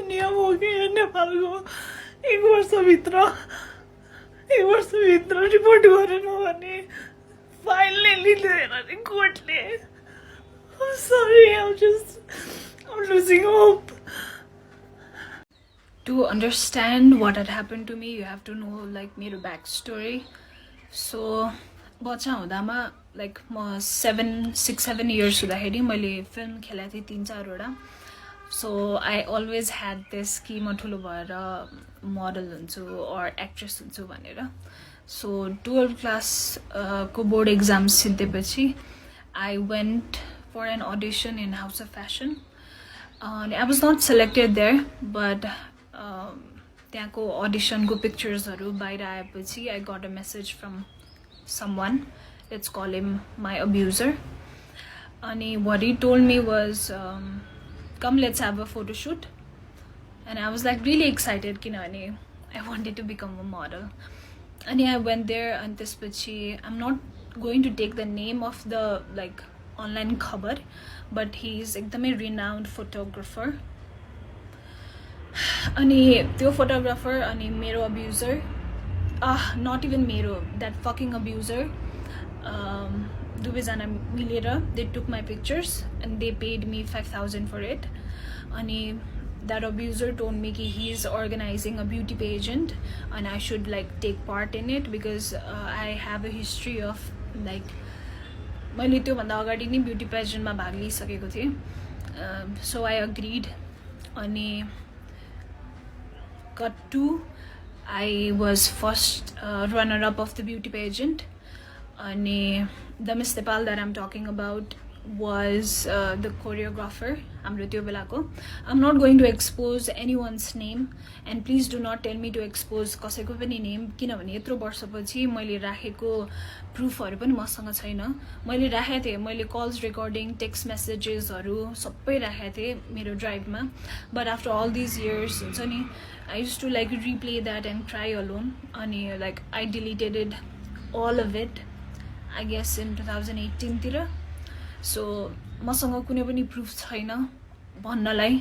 नियम हो कि नेपालको एक वर्षभित्र रिपोर्ट गरेन भने फाइनली लिँदैन नि कोर्टले. I'm sorry, I'm losing hope. To understand what had happened to me, you have to know like मेरो backstory. So बच्चा हुँदामा like म 6-7 years हुँदाखेरि मैले फिल्म खेलेको थिएँ 3-4 So I always had this कि म ठुलो भएर मोडल हुन्छु or actress हुन्छु भनेर. So 12th class को board exams सिद्धिएपछि I went for an audition in House of Fashion. I was not selected there, but त्यहाँको audition को pictures बाहिर आएपछि I got a message from someone. Let's call him my abuser. And what he told me was, come let's have a photo shoot. And I was like really excited kinabhane I wanted to become a model. And I went there and त्यसपछि I'm not going to take the name of the like online khabar, but he's एकदमै renowned photographer. अनि त्यो photographer अनि मेरो abuser, not even मेरो, that fucking abuser, दुवैजना मिलेर they took my pictures and they paid me 5,000 for it. अनि that abuser told me कि he is organizing a beauty pageant and I should like take part in it because I have a history of like मैले त्यो भन्दा अगाडि नै beauty पेजेन्टमा भाग लिइसकेको थिएँ. So I agreed. अनि cut to I was first runner up of the beauty pageant. And the Miss Nepal that I'm talking about was the choreographer. I'm not going to expose anyone's name, and please do not tell me to expose कसैको पनि name किनभने यत्रो वर्षपछि मैले राखेको प्रुफहरु पनि मसँग छैन. मैले राखेको थिएँ, मैले कल्स रेकर्डिङ, टेक्स्ट मेसेजेसहरु सबै राखेको थिएँ मेरो ड्राइभमा. But after all these years, हुन्छ नि, I used to like replay that and cry alone. अनि like I deleted it, all of it, I guess in 2018 तिर. So मसँग कुनै पनि प्रुफ छैन भन्नलाई,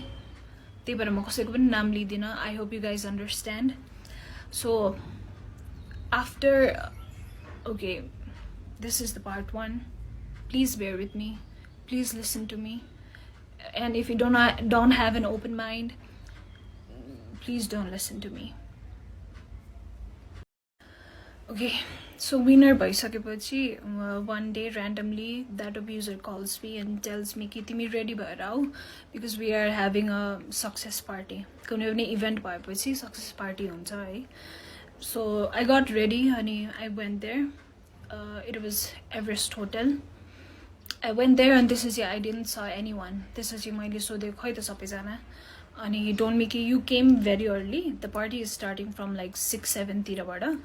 त्यही भएर म कसैको पनि नाम लिदिन. I hope you guys understand. So after, okay, this is the part 1. Please bear with me, please listen to me, and if you don't have an open mind, please don't listen to me. Okay, so winner भइसकेपछि one day randomly that abuser calls me and tells me कि तिमी ready भएर आऊ because we are having a success party. कुनै पनि event भएपछि success party हुन्छ है. So I got ready and I went there. It was Everest Hotel. I went there and this is I didn't saw anyone. This is मैले सोधेको खै त सबैजना. And he told me कि you came very early. The party is starting from like 6-7 तिरबाट.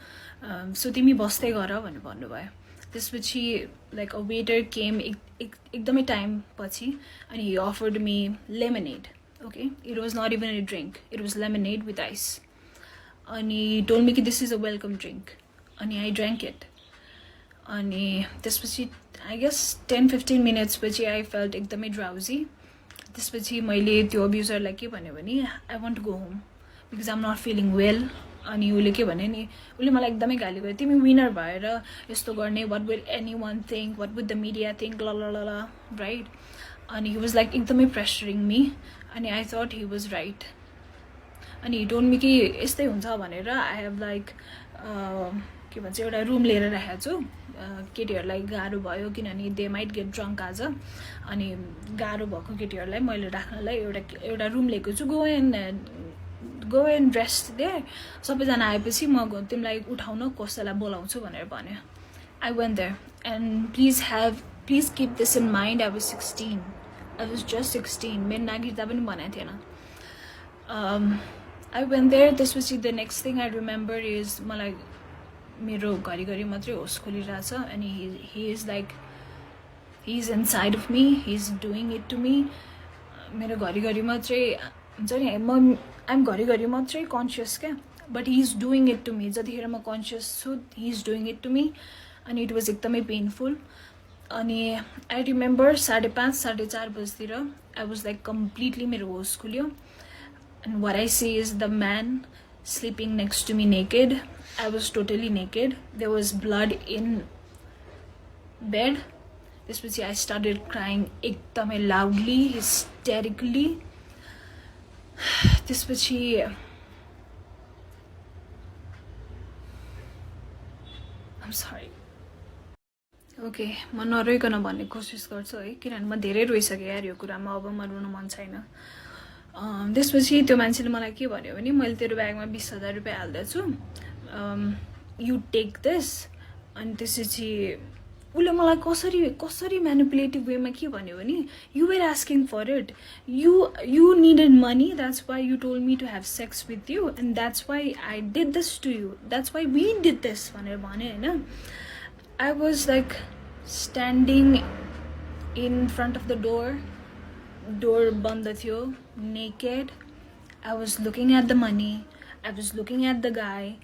So तिमी बस्दै गर भनेर भन्नुभयो. त्यसपछि like a waiter came एकदमै टाइम पछि and he offered me lemonade. Okay, it was not even a drink. It was lemonade with ice. And he told me कि this is a welcome drink. And I drank it. And त्यसपछि I guess 10-15 minutes पछि I felt एकदमै drowsy. त्यसपछि मैले त्यो अब्युजरलाई के भन्यो भने I want to go home because I'm not feeling well. अनि उले के भन्यो नि, उले मलाई एकदमै गाली गर्यो, तिमी विनर भएर यस्तो गर्ने, what will anyone think, what would the media think, la la la la, right? अनि he was like एकदमै pressuring me and I thought he was right. अनि he told me कि यस्तै हुन्छ भनेर I have like के भन्छ एउटा रुम लिएर राखेको छु. केटीहरुलाई गाह्रो भयो किनभने they might get drunk आज. अनि गाह्रो भएको केटीहरुलाई मैले राख्नलाई एउटा रुम लिएको छु. go and rest there. सबैजना आएपछि म तिमीलाई उठाउन कसैलाई बोलाउँछु भनेर भन्यो. I went there and please keep this in mind. I was 16. I was just 16. मेरो नागरिकता पनि बनाएको थिएन. I went there. त्यसपछि the next thing I remember is मलाई मेरो घरिघरि मात्रै होस खोलिरहेछ and he is like he's inside of me, he's doing it to me. मेरो घरिघरि मात्रै हुन्छ नि, I'm घरिघरि मात्रै कन्सियस क्या, but he's doing it to me. जतिखेर म कन्सियस छु he's doing it to me and it was एकदमै painful. अनि I remember 5:30-4:30 बजेतिर I was like completely मेरो होस खुल्यो. and what I see is the man sleeping next to me naked. I was totally naked. There was blood in bed. त्यसपछि I started crying एकदमै loudly, hysterically. त्यसपछि I'm sorry. Okay म नरोइकन भन्ने कोसिस गर्छु है, किनभने म धेरै रोइसकेँ यार यो कुरामा, अब म रुन मन छैन। त्यसपछि त्यो मान्छेले मलाई के भन्यो भने मैले तेरो ब्यागमा 20,000 रुपियाँ हाल्दैछु, यु टेक दिस। अनि त्यसपछि उसले मलाई कसरी म्यानिपुलेटिभ वेमा के भन्यो भने you were asking for it, you needed money, that's why you told me to have sex with you and that's why I did this to you, that's why we did this भनेर भने होइन। I was like standing in front of the door banda थियो, naked. I was looking at the money, I was looking at the guy,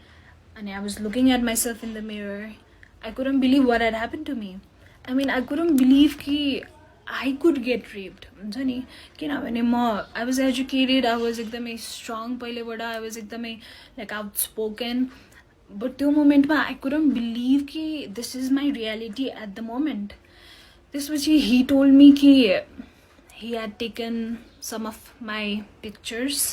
and I was looking at myself in the mirror. I couldn't believe what had happened to me. I mean, I couldn't believe कि I could get raped. हुन्छ नि, किनभने I was educated, I was एकदमै strong पहिलेबाट, I was एकदमै like outspoken. But त्यो मोमेन्टमा I couldn't believe कि this is my reality at the moment. त्यसपछि he told me कि he had taken some of my pictures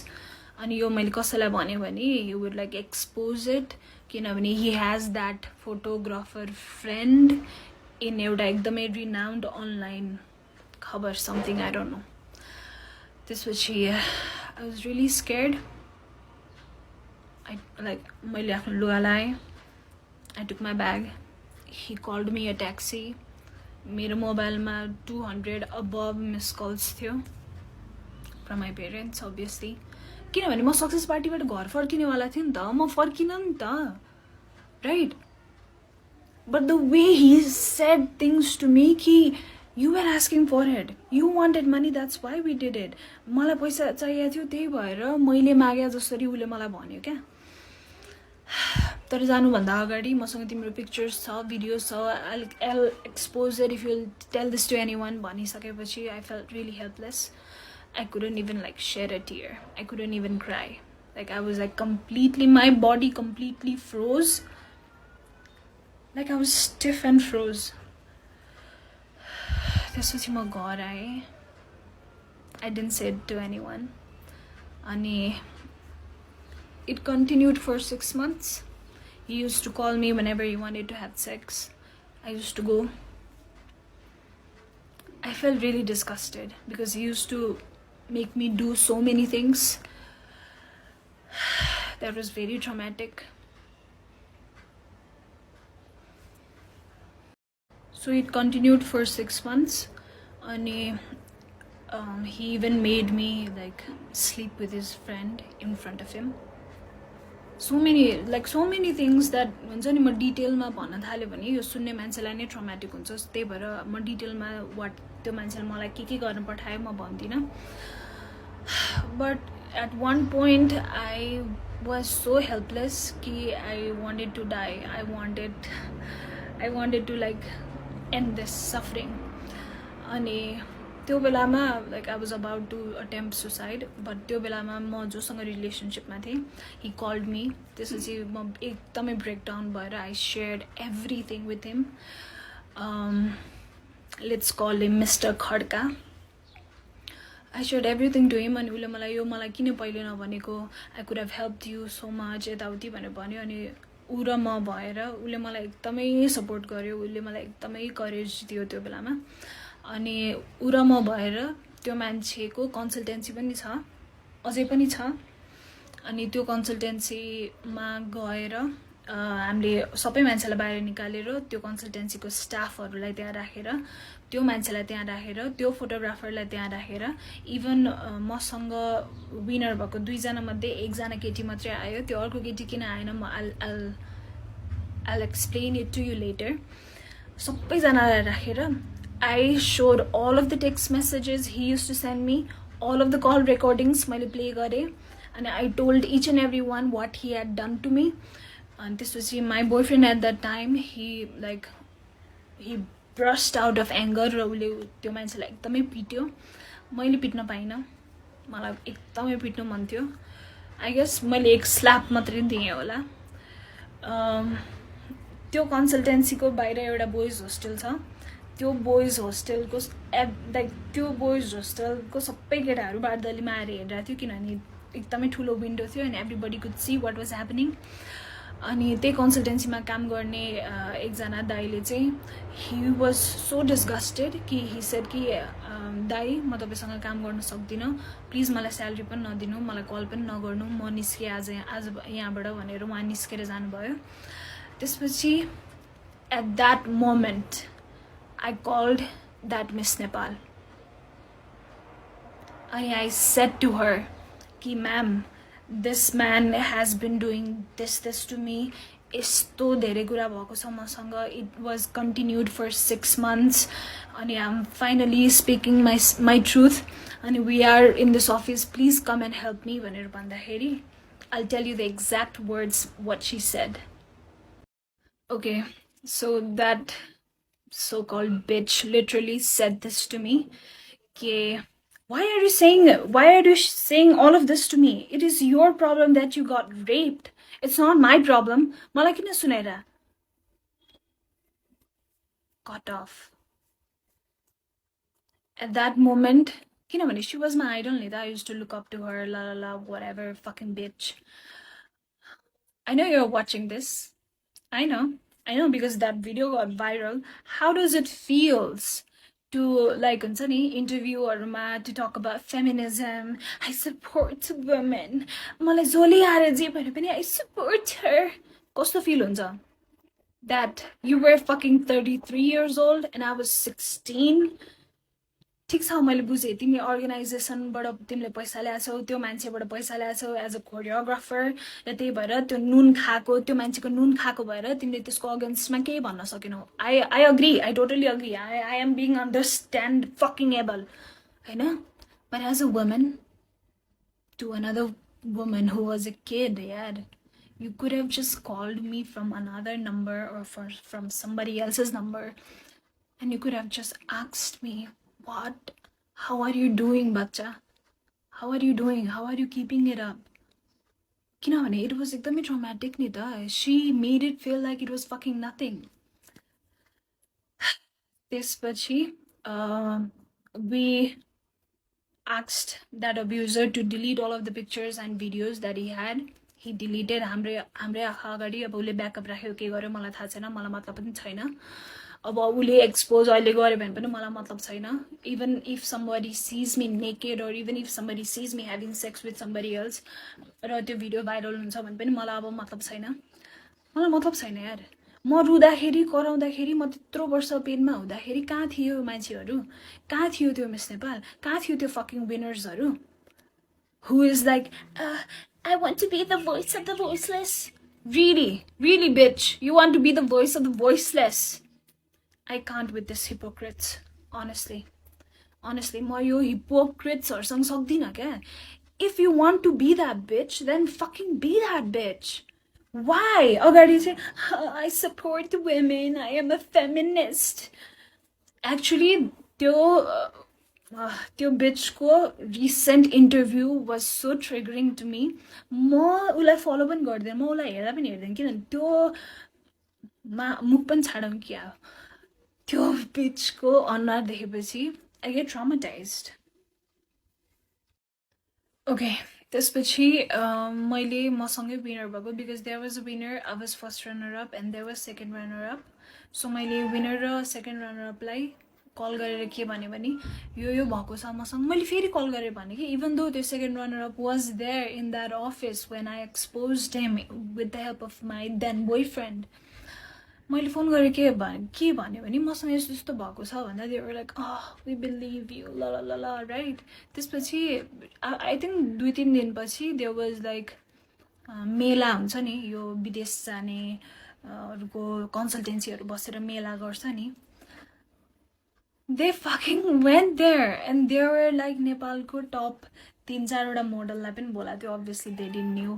अनि यो मैले कसैलाई भने भने he would like expose it, किनभने he has that photographer friend in एउटा एकदमै renowned online खबर something, I don't know. त्यसपछि I was really scared. मैले आफ्नो लुगा लाएँ, I took my bag. He called me a taxi. मेरो मोबाइलमा 200 above missed calls थियो from my parents, obviously. किनभने म सक्सेस पार्टीबाट घर फर्किनेवाला थिएँ नि त, म फर्किन नि त, right? But the way he said things to me कि you were asking for it, you wanted money, that's why we did it. मलाई पैसा चाहिएको थियो, त्यही भएर मैले मागे जसरी उसले मलाई भन्यो क्या। तर जानुभन्दा अगाडि मसँग तिम्रो पिक्चर्स छ, भिडियोज छ, I'll expose it if you'll tell this to anyone भनिसकेपछि I felt really helpless. I couldn't even like shed a tear. I couldn't even cry. Like I was like completely, my body completely froze. Like I was stiff and froze. त्यसपछि म घर आएँ. I didn't say it to anyone. अनि it continued for 6 months. He used to call me whenever he wanted to have sex. I used to go. I felt really disgusted because he used to make me do so many things. That was very traumatic. So it continued for 6 months. And he even made me like sleep with his friend in front of him. So many things that हुन्छ नि म डिटेलमा भन्न थाल्यो भने यो सुन्ने मान्छेलाई नै ट्रमाटिक हुन्छ, त्यही भएर म डिटेलमा वाट त्यो मान्छेले मलाई के गर्न पठायो म भन्दिनँ। But at one point I was so helpless कि I wanted to die, I wanted to like end this suffering. अनि त्यो बेलामा like I was about to attempt suicide, but त्यो बेलामा म जोसँग रिलेसनसिपमा थिएँ ही कल्ड मी। त्यसपछि म एकदमै ब्रेकडाउन भएर I shared everything with him. Let's call him mister Khadka. I shared everything to him. अनि उसले मलाई किन पहिले नभनेको, I could have help you so much यताउति भनेर भन्यो। अनि ऊ र म भएर उसले मलाई एकदमै सपोर्ट गर्यो, उसले मलाई एकदमै करेज दियो त्यो बेलामा। अनि ऊ र म भएर त्यो मान्छेको कन्सल्टेन्सी पनि छ, अझै पनि छ। अनि त्यो कन्सल्टेन्सीमा गएर हामीले सबै मान्छेलाई बाहिर निकालेर त्यो कन्सल्टेन्सीको स्टाफहरूलाई त्यहाँ राखेर, त्यो मान्छेलाई त्यहाँ राखेर, त्यो फोटोग्राफरलाई त्यहाँ राखेर, इभन मसँग विनर भएको 2 जना मध्ये 1 जना केटी मात्रै आयो। त्यो अर्को केटी किन आएन म I'll explain it to you later. सबैजनालाई राखेर I showed all of the text messages he used to send me, all of the call recordings मैले play गरेँ, and I told each and every one what he had done to me. And this was my boyfriend at that time. He brushed out of anger र उसले त्यो मान्छेलाई एकदमै पिट्यो। मैले पिट्न पाइनँ मलाई एकदमै पिट्नु मन थियो आई गेस मैले एक स्ल्याप मात्रै दिएँ होला त्यो कन्सल्टेन्सीको बाहिर एउटा बोइज होस्टेल छ त्यो बोइज होस्टेलको लाइक त्यो बोइज होस्टेलको सबै केटाहरू बारदलीमा आएर हेरिरहेको थियो किनभने एकदमै ठुलो विन्डो थियो अनि everybody could see what was happening अनि त्यही कन्सल्टेन्सीमा काम गर्ने एकजना दाइले चाहिँ हि वाज सो डिस्गस्टेड कि हि सेड कि दाइ म तपाईँसँग काम गर्न सक्दिनँ प्लिज मलाई स्यालेरी पनि नदिनु मलाई कल पनि नगर्नु म निस्केँ आज यहाँबाट भनेर उहाँ निस्केर जानुभयो त्यसपछि at that moment I called that miss Nepal अनि आई सेड टु हर कि ma'am this man has been doing this to me यस्तो धेरै कुरा भएको छ मसँग it was continued for 6 months अनि I'm finally speaking my truth and we are in this office please come and help me भनेर भन्दाखेरि I'll tell you the exact words what she said. Okay, so that so-called bitch literally said this to me कि why are you saying all of this to me? It is your problem that you got raped. It's not my problem. मलाई किन सुनेर? Cut off. At that moment, किनभने she was my idol नि त I used to look up to her la la la whatever fucking bitch. I know you're watching this. I know because that video got viral. How does it feels to like interview or to talk about feminism? I support women. मलाई जोली आएर जे भने पनि I support her. कस्तो feel हुन्छ? That you were fucking 33 years old and I was 16. ठिक छ मैले बुझेँ तिमी अर्गनाइजेसनबाट तिमीले पैसा ल्याछौ त्यो मान्छेबाट पैसा ल्याछौ एज अ कोरियोग्राफर र त्यही भएर त्यो नुन खाएको त्यो मान्छेको नुन खाएको भएर तिमीले त्यसको अगेन्स्टमा केही भन्न सकेनौ I agree I totally agree I am being understand fucking able होइन but as a woman to another woman who was a kid यार you could have just called me from another number or from somebody else's number and you could have just asked me what how are you doing bacha how are you doing how are you keeping it up kinabhane it was ekdamai traumatic ni ta she made it feel like it was fucking nothing त्यसपछि we asked that abuser to delete all of the pictures and videos that he had he deleted हाम्रै आँखा अगाडि अब उसले backup राख्यो के गर्यो मलाई थाहा छैन मलाई मतलब पनि छैन अब उसले एक्सपोज अहिले गर्यो भने पनि मलाई मतलब छैन even if somebody sees me naked or even if somebody sees me having sex with somebody else र त्यो भिडियो भाइरल हुन्छ भने पनि मलाई अब मतलब छैन मलाई मतलब छैन यार म रुँदाखेरि कराउँदाखेरि म त्यत्रो वर्ष पेनमा हुँदाखेरि कहाँ थियो मान्छेहरू कहाँ थियो त्यो मिस नेपाल कहाँ थियो त्यो fucking विनर्सहरू who is like I want to be the voice of the voiceless really bitch you want to be the voice of the voiceless I can't with this hypocrites honestly म यो hypocrites-हरुसँग सक्दिन क्या if you want to be that bitch then fucking be that bitch why अगाडि चाहिँ I support women I am a feminist actually त्यो bitchको recent interview was so triggering to me म उलाई follow पनि गर्दैन म उलाई हेर्दा पनि हेर्दैन किनभने त्यो मुख पनि छाडौँ क्या त्यो bitchको अनुहार देखेपछि I get traumatized okay त्यसपछि मैले मसँगै विनर भएको because there was a winner I was first runner up and there was second runner up so मैले winner र second runner up लाई कल गरेर के भने यो भएको छ मसँग मैले फेरि कल गरेर भने कि even though the second runner up was there in that office when I exposed him with the help of my then boyfriend मैले फोन गरेर के भन्यो भने मसँग यस्तो भएको छ भन्दा they were like oh we believe you la la la right त्यसपछि I think 2-3 दिनपछि there was like मेला हुन्छ नि यो विदेश जाने हरुको कन्सल्टेन्सीहरु बसेर मेला गर्छ नि they fucking went there and they were like नेपालको टप 3-4 वटा मोडललाई पनि बोला थियो obviously they didn't knew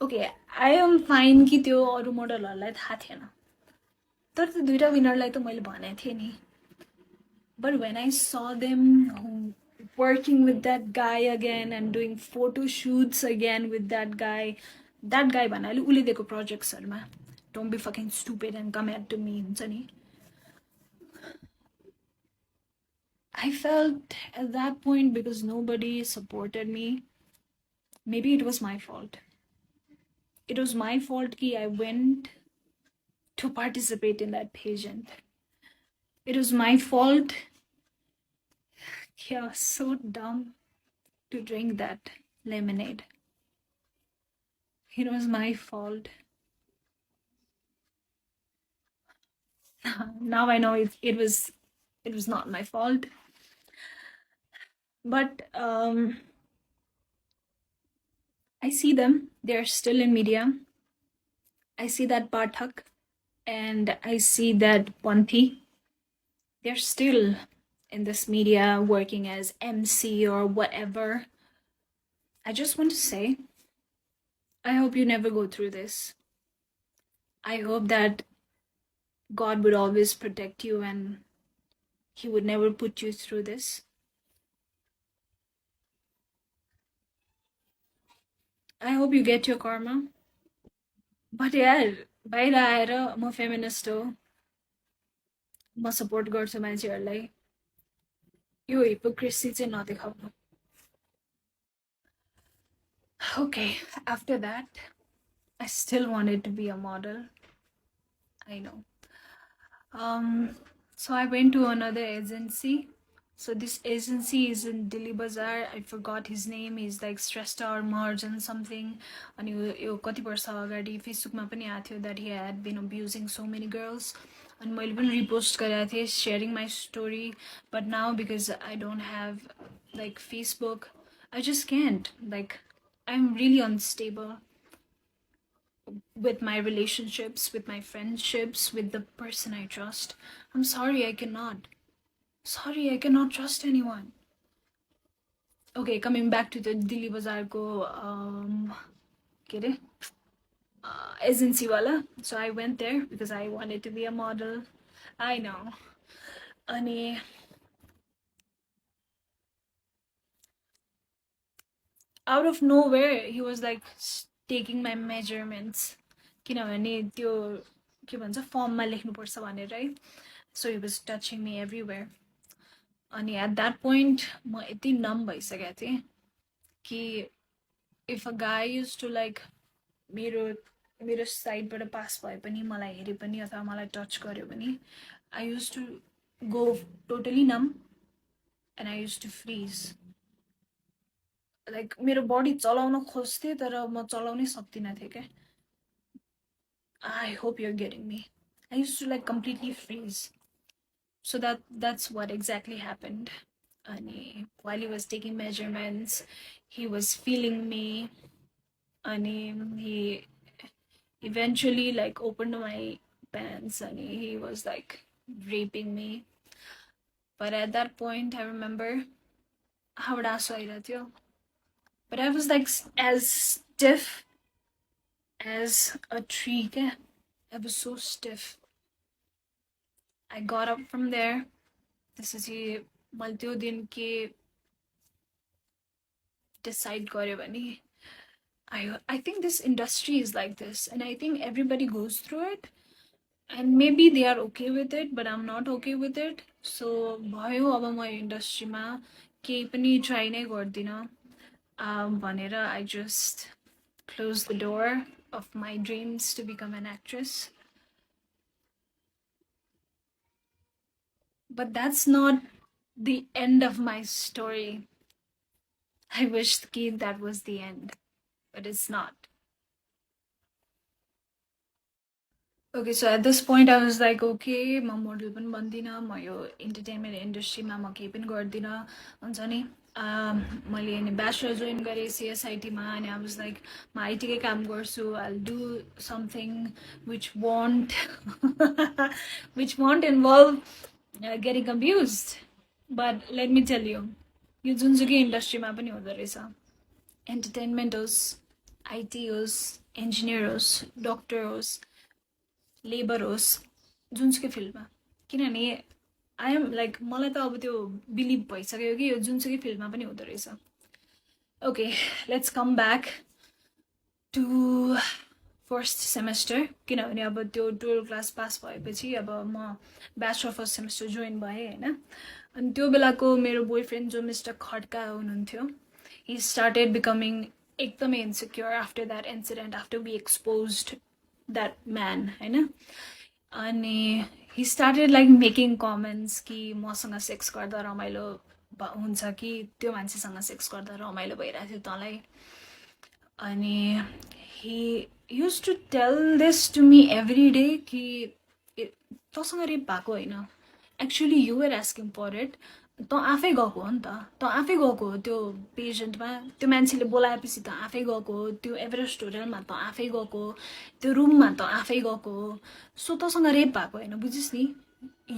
okay I am fine कि त्यो अरु मोडलहरुलाई थाहा थिएन तर त्यो दुईटा विनरलाई त मैले भनेको थिएँ नि but when I saw them working with that guy again and doing photo shoots again with that guy. That guy भन्नाले उले दिएको projectsहरुमा. Don't be fucking stupid and come at to me, हुन्छ नि. I felt at that point because nobody supported me. Maybe it was my fault. It was my fault that I went to participate in that pageant. It was my fault. Yeah, so dumb to drink that lemonade. It was my fault. Now I know it was not my fault. But I see them. They're still in media. I see that Pathak and I see that Panthi. They're still in this media working as MC or whatever. I just want to say, I hope you never go through this. I hope that God would always protect you and He would never put you through this. I hope you get your karma. But yeah, बाहिर आएर म feminist हो, म support गर्छु मान्छेहरूलाई, यो hypocrisy चाहिँ नदेखाउनु. Okay, after that, I still wanted to be a model. I know. So I went to another agency. So this agency is in Delhi Bazaar. I forgot his name. He's like Shrestha or Marjan something. And you kati barsa agadi Facebook ma pani athyo that he had been abusing so many girls. And मैले पनि repost गरेको थिएँ sharing my story. But now because I don't have like Facebook, I just can't. Like I'm really unstable with my relationships, with my friendships, with the person I trust. I'm sorry, I cannot. Sorry, I cannot trust anyone. Okay, coming back to the Delhi Bazaar ko agency wala. So I went there because I wanted to be a model. I know. Ani out of nowhere, he was like taking my measurements. किनभने त्यो के भन्छ फर्ममा लेख्नुपर्छ भनेर, right? So he was touching me everywhere. अनि at that point म यति numb भइसकेको थिएँ कि if a guy used to like मेरो साइडबाट पास भए पनि, मलाई हेरे पनि अथवा मलाई टच गर्यो पनि, I used to go totally numb and I used to freeze. Like मेरो body चलाउन खोज्थे तर म चलाउनै सक्दिनँ थिएँ के. I hope you're getting me. I used to like completely freeze. So that's what exactly happened. And while he was taking measurements, he was feeling me. And he eventually like opened my pants and he was like raping me. But at that point, I remember how but I was like as stiff as a tree. I was so stiff. I got up from there. This is a multi-din ke decide garyo bhane. I think this industry is like this, and I think everybody goes through it, and maybe they are okay with it, but I'm not okay with it. So bhayo aba ma industry ma kehi pani try nai gardina bhanera I just closed the door of my dreams to become an actress. But that's not the end of my story. I wish that was the end, but it's not. Okay, so at this point I was like, okay, ma model pani bandina, ma yo entertainment industry ma ma kehi pani gardina huncha ni. मैले नि bachelor join गरेँ CSIT मा, and I was like, म IT कै काम गर्छु, I'll do something which won't which won't involve getting abused. But let me tell you, यो जुनसुकै इन्डस्ट्रीमा पनि हुँदो रहेछ. एन्टरटेनमेन्ट होस्, IT होस्, इन्जिनियर होस्, डक्टर होस्, लेबर होस्, जुनसुकै फिल्डमा. किनभने आई एम लाइक मलाई त अब त्यो बिलिभ भइसक्यो कि यो जुनसुकै फिल्डमा पनि हुँदो रहेछ. Okay, let's come back to first semester. किनभने अब त्यो 12 क्लास पास भएपछि अब म ब्याचलर फर्स्ट सेमेस्टर जोइन भएँ होइन. अनि त्यो बेलाको मेरो बोयफ्रेन्ड जो मिस्टर खड्का हुनुहुन्थ्यो, he started becoming एकदमै insecure after that incident, after we exposed that man होइन. अनि he started like making comments कि मसँग सेक्स गर्दा रमाइलो हुन्छ कि त्यो मान्छेसँग सेक्स गर्दा रमाइलो भइरहेको थियो तँलाई. अनि he used to tell this to me every day कि तँसँग रेप भएको होइन, actually you were asking for it. तँ आफै गएको हो नि त, तँ आफै गएको हो त्यो पेसेन्टमा, त्यो मान्छेले बोलाएपछि तँ आफै गएको हो, त्यो एभरेस्ट होटलमा तँ आफै गएको हो, त्यो रुममा तँ आफै गएको हो. सो तँसँग रेप भएको होइन, बुझिस् नि.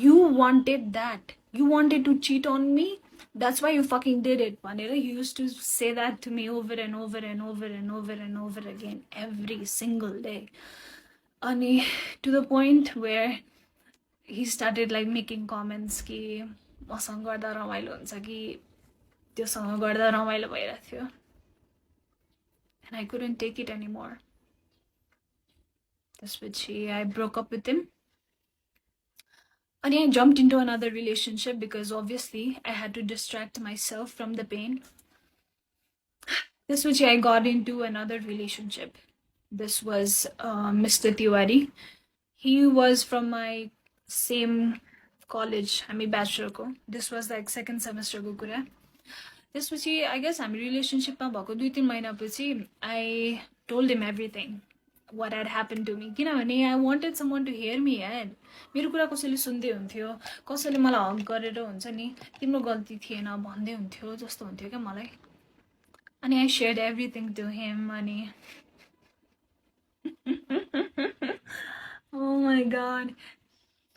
You wanted that, you wanted to cheat on me, that's why you fucking did it भनेर he used to say that to me over and over and over and over and over again every single day. अनि to the point where he started like making comments कि मसँग गर्दा रमाइलो हुन्छ कि त्योसँग गर्दा रमाइलो भइरहेको थियो. And I couldn't take it anymore. त्यसपछि I broke up with him. And I jumped into another relationship because obviously I had to distract myself from the pain. त्यसपछि I got into another relationship. This was Mr. Tiwari. He was from my same college, हामी ब्याचलरको. This was like second सेमेस्टरको कुरा. त्यसपछि I guess हामी रिलेसनसिपमा भएको 2-3 महिनापछि I told him everything what had happen to me. किनभने I wanted someone to hear me यार. मेरो कुरा कसैले सुन्दै हुन्थ्यो, कसैले मलाई हक गरेर हुन्छ नि तिम्रो गल्ती थिएन भन्दै हुन्थ्यो जस्तो हुन्थ्यो क्या मलाई. अनि I shared everything to him. अनि oh my god,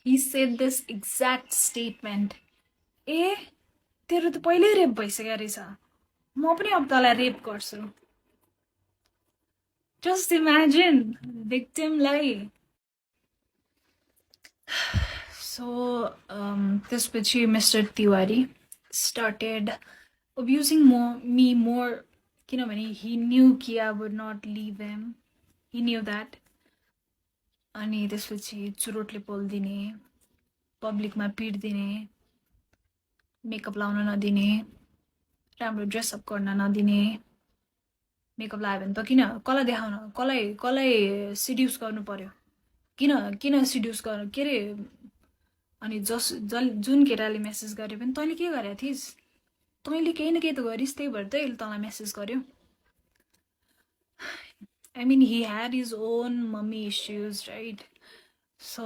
he said this exact statement. ए तेरो त पहिल्यै रेप भइसक्यो रहेछ, म पनि अब तँलाई रेप गर्छु. जस्ट इमेजिन भिक्टिमलाई. सो त्यसपछि mister Tiwari started abusing me more. किनभने he knew कि I would not leave him. He knew that. अनि त्यसपछि चुरोटले पोल्दिने, पब्लिकमा पिट्दिने, मेकअप लाउन नदिने, राम्रो ड्रेसअप गर्न नदिने. मेकअप लगायो भने त किन, कसलाई देखाउन, कसलाई सिड्युस गर्नु पर्यो, किन सिड्युस गर्नु के अरे. अनि जुन केटाले मेसेज गर्यो भने तैँले के गरेको थिइस्, तैँले केही न केही त गरिस्, त्यही भएर त यसले तँलाई मेसेज गर्यो. I mean, he had his own mummy issues, right? So,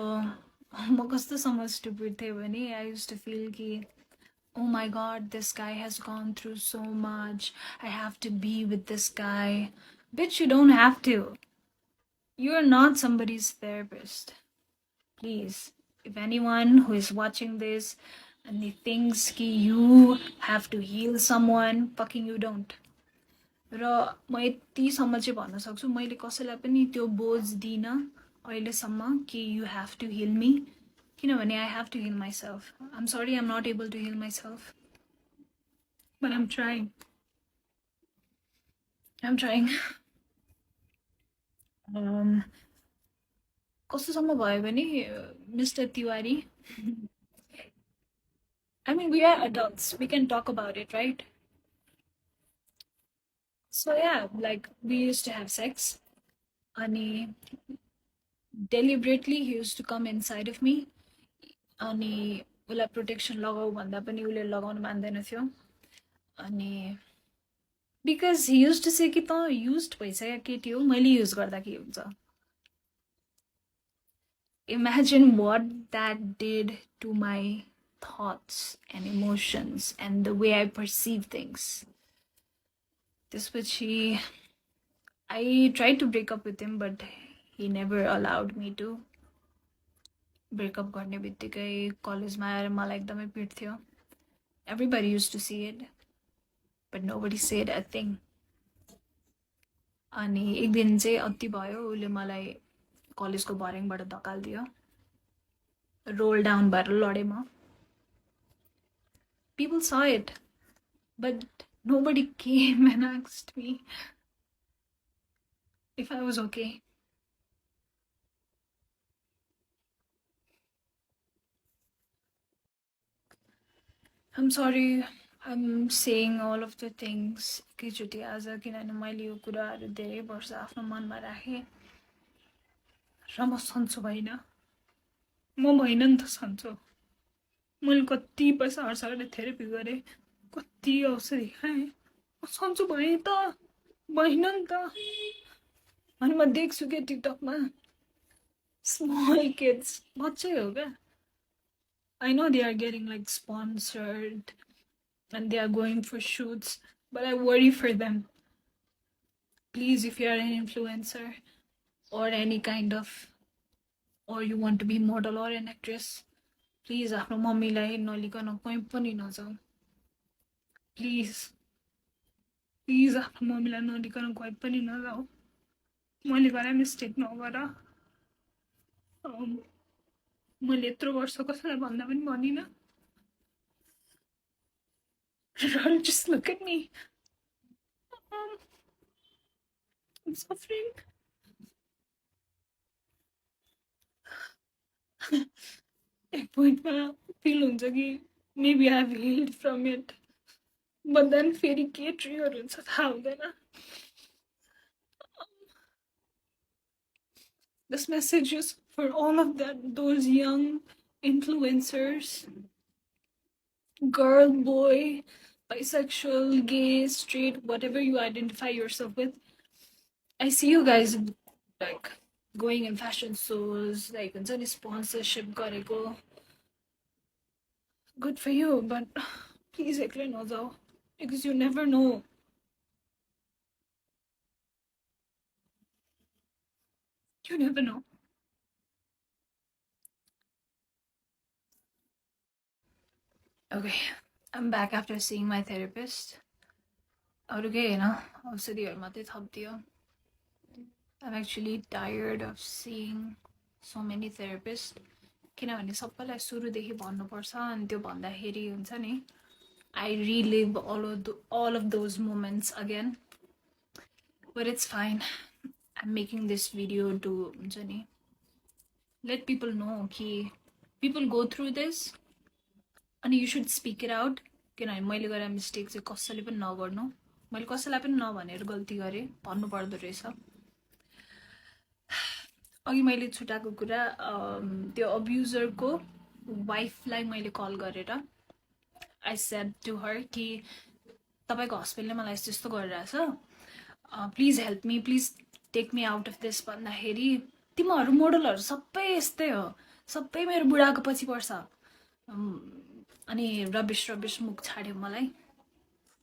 म कस्तोसम्म stupid थिएँ भने I used to feel कि oh my god, this guy has gone through so much. I have to be with this guy. Bitch, you don't have to. You're not somebody's therapist. Please, if anyone who is watching this and he thinks कि you have to heal someone, fucking you don't. र म यतिसम्म चाहिँ भन्न सक्छु, मैले कसैलाई पनि त्यो बोझ दिइनँ अहिलेसम्म कि you have to heal me. किनभने I have to heal myself. I'm sorry I'm not able to heal myself. But I'm trying. कस्तोसम्म भयो भने Mr. Tiwari, I mean, we are adults. We can talk about it, right? So yeah, like we used to have sex. Ani deliberately he used to come inside of me. अनि उसलाई protection लगाऊ भन्दा पनि उसले लगाउन मान्दैन थियो. अनि because he used to say कि त युज भइसक्यो केटी हो, मैले युज गर्दा के हुन्छ. Imagine what that did to my thoughts and emotions and the way I perceive things. त्यसपछि I try to break up with him but he never allowed me to. Break up गर्ने बित्तिकै कलेजमा आएर मलाई एकदमै पिट्थ्यो. Everybody use to see it but nobody said a thing. अनि एक दिन चाहिँ अति भयो, उसले मलाई कलेजको भर्याङबाट धकालिदियो. रोल डाउन भएर लडेँ म. People saw it, but nobody came and asked me if I was okay. I'm sorry. I'm saying all of the things एकैचोटि आज किनभने मैले यो कुराहरू धेरै वर्ष आफ्नो मनमा राखेँ र म सन्चो भइनँ। म भइन नि त सन्चो। मैले कति पैसा खर्च गरेर थेरेपी गरेँ, कति औषधि खाएँ, म सन्चो भएँ त भइन नि त। अनि म देख्छु क्या टिकटकमा स्मल किड्स, बच्चै हो क्या। I know they are getting like sponsored and they are going for shoots, but I worry for them. Please, if you are an influencer or any kind of, or you want to be model or an actress, please आफ्नो मम्मीलाई नलिकन कहीँ पनि नजाऊ। Please please आफ्नो मम्मीलाई नलिकन कहीँ पनि नजाऊ। मैले गरे मिस्टेक नगर। मैले यत्रो वर्ष कसैलाई भन्दा पनि भनिनँ। Just look at me. I'm suffering. एक पोइन्टमा फिल हुन्छ कि maybe I've healed from it, but then फेरि के ट्रिगर हुन्छ थाहा हुँदैन। This message is for all of those young influencers, girl, boy, bisexual, gay, straight, whatever you identify yourself with. I see you guys like going in fashion shows, like any sponsorship gareko. Good for you, but please एक्लै नजाऊ, because you never know. You never know. Okay, I'm back after seeing my therapist. अरू केही होइन, औषधिहरू मात्रै थपिदियो। I'm actually tired of seeing so many therapists. किनभने सबैलाई सुरुदेखि भन्नुपर्छ अनि त्यो भन्दाखेरि हुन्छ नि, I relive all of those moments again. But it's fine. I'm making this video to हुन्छ नि, let people know कि people go through this and you should speak it out. किनभने मैले गरेर मिस्टेक चाहिँ कसैले पनि नगर्नु। मैले कसैलाई पनि नभनेर गल्ती गरेँ, भन्नु पर्दो रहेछ। अघि मैले छुटाएको कुरा, त्यो अब्युजरको वाइफलाई मैले कल गरेर I said to her कि तपाईको हस्बेन्डले मलाई यस्तो गरिरहेछ, please help me, please take me out of this भन्दाखेरि तिमीहरू मोडलहरू सबै यस्तै हो, सबै मेरो बुढाको पछि पर्छ अनि रबिश मुख छाड्यो मलाई।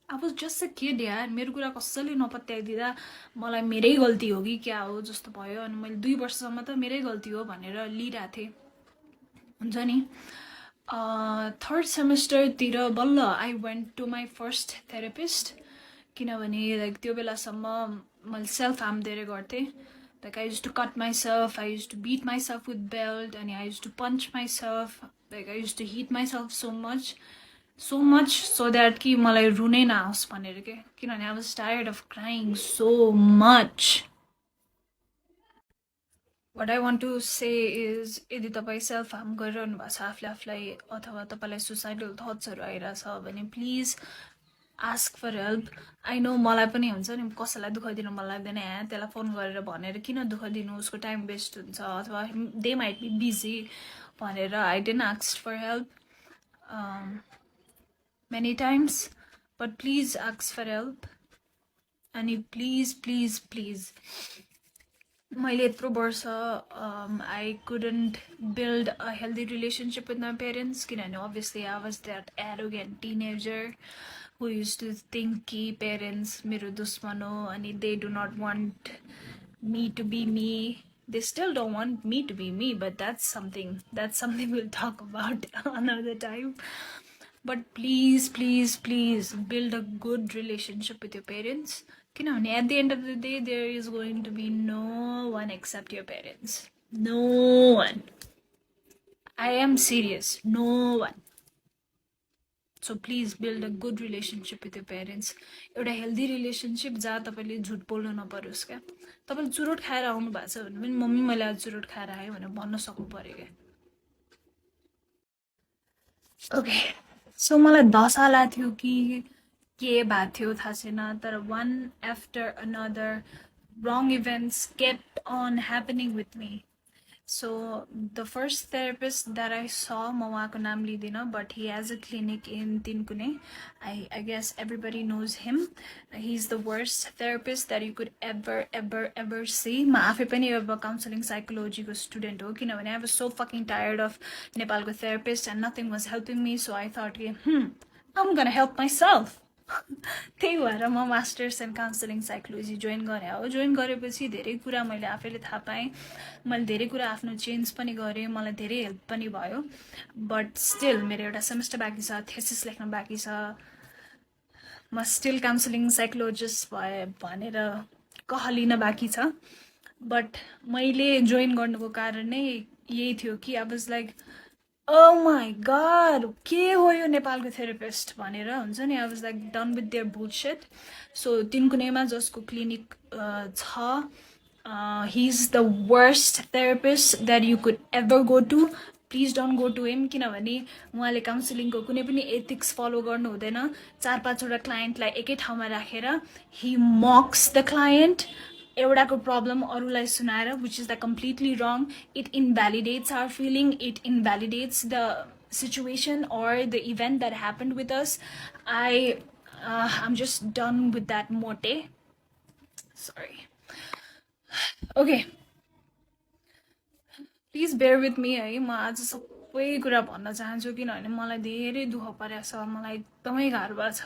I was just a kid यार, मेरो कुरा कसैले नपत्याइदिँदा मलाई मेरै गल्ती हो कि क्या हो जस्तो भयो। अनि मैले 2 वर्षसम्म त मेरै गल्ती हो भनेर लिइरहेको थिएँ, हुन्छ नि। थर्ड सेमेस्टरतिर बल्ल I went to my first therapist, किनभने लाइक त्यो बेलासम्म मैले सेल्फ हार्म धेरै गर्थेँ। Like I use to cut myself, I use to beat myself with belt, अनि I use to punch myself, like I use to hit myself so much so that कि मलाई रुनै नआओस् भनेर के, किनभने I was tired of crying so much. What I want to say is, यदि तपाईँ self harm गरिरहनु भएको छ आफूलाई अथवा तपाईँलाई सुसाइडल थट्सहरू आइरहेछ भने please ask for help. I know मलाई पनि हुन्छ नि, कसैलाई दुःख दिनु मन लाग्दैन, त्यसलाई फोन गरेर भनेर किन दुःख दिनु, उसको टाइम वेस्ट हुन्छ, अथवा दे माइट बी बिजी भनेर I didn't ask for help many times, but please ask for help. अनि please मैले यत्रो वर्ष I couldn't build a healthy relationship with my parents, किनभने obviously I was that arrogant teenager who used to think कि parents मेरो दुश्मन हो अनि they do not want me to be me. They still don't want me to be me, but that's something we'll talk about another time. But please build a good relationship with your parents. At the end of the day, there is going to be no one except your parents. No one. I am serious. No one. So please build a good relationship with your parents. एउटा healthy relationship जहाँ तपाईँले झुट बोल्नु नपरोस् क्या. तपाईँले चुरोट खाएर आउनु भएको छ भने पनि मम्मी मैले आज चुरोट खाएर आएँ भनेर भन्न सक्नु पर्यो क्या. ओके, सो मलाई दशा लाग्थ्यो कि के भएको थियो थाहा छैन, तर one after another wrong events kept on happening with me. So the first therapist that I saw, म उहाँको नाम लिँदिनँ, but he has a clinic in Tinkune. I guess everybody knows him. He's the worst therapist that you could ever see. म आफै पनि अब counseling psychology को student हो, किनभने I was so fucking tired of Nepalको therapist and nothing was helping me, so I thought I'm gonna help myself. त्यही भएर म masters in counselling psychology join गरेँ हो. जोइन गरेपछि धेरै कुरा मैले आफैले थाहा पाएँ. मैले धेरै कुरा आफ्नो चेन्ज पनि गरेँ, मलाई धेरै हेल्प पनि भयो. बट स्टिल मेरो एउटा सेमेस्टर बाँकी छ, थेसिस लेख्न बाँकी छ. म स्टिल काउन्सिलिङ साइकोलोजिस्ट भए भनेर कहलिन बाँकी छ. बट मैले जोइन गर्नुको कारण नै यही थियो कि I was like oh my god, के हो यो नेपालको थेरापिस्ट भनेर हुन्छ नि. I was like done with their bullshit. So तिनकुनेमा जसको क्लिनिक छ, he is the worst therapist that you could ever go to. Please don't go to him, किनभने उहाँले काउन्सिलिङको कुनै पनि एथिक्स फलो गर्नु हुँदैन. 4-5 वटा क्लाइन्टलाई एकै ठाउँमा राखेर he mocks the client. एउटाको प्रब्लम अरूलाई सुनाएर, which is the completely wrong. It invalidates our feeling, it invalidates the situation or the event that happened with us. I'm just done with that mote. Sorry. Okay, please bear with me है. म आज सबै कुरा भन्न चाहन्छु किनभने मलाई धेरै दुःख परेको छ, मलाई एकदमै गाह्रो भएको छ.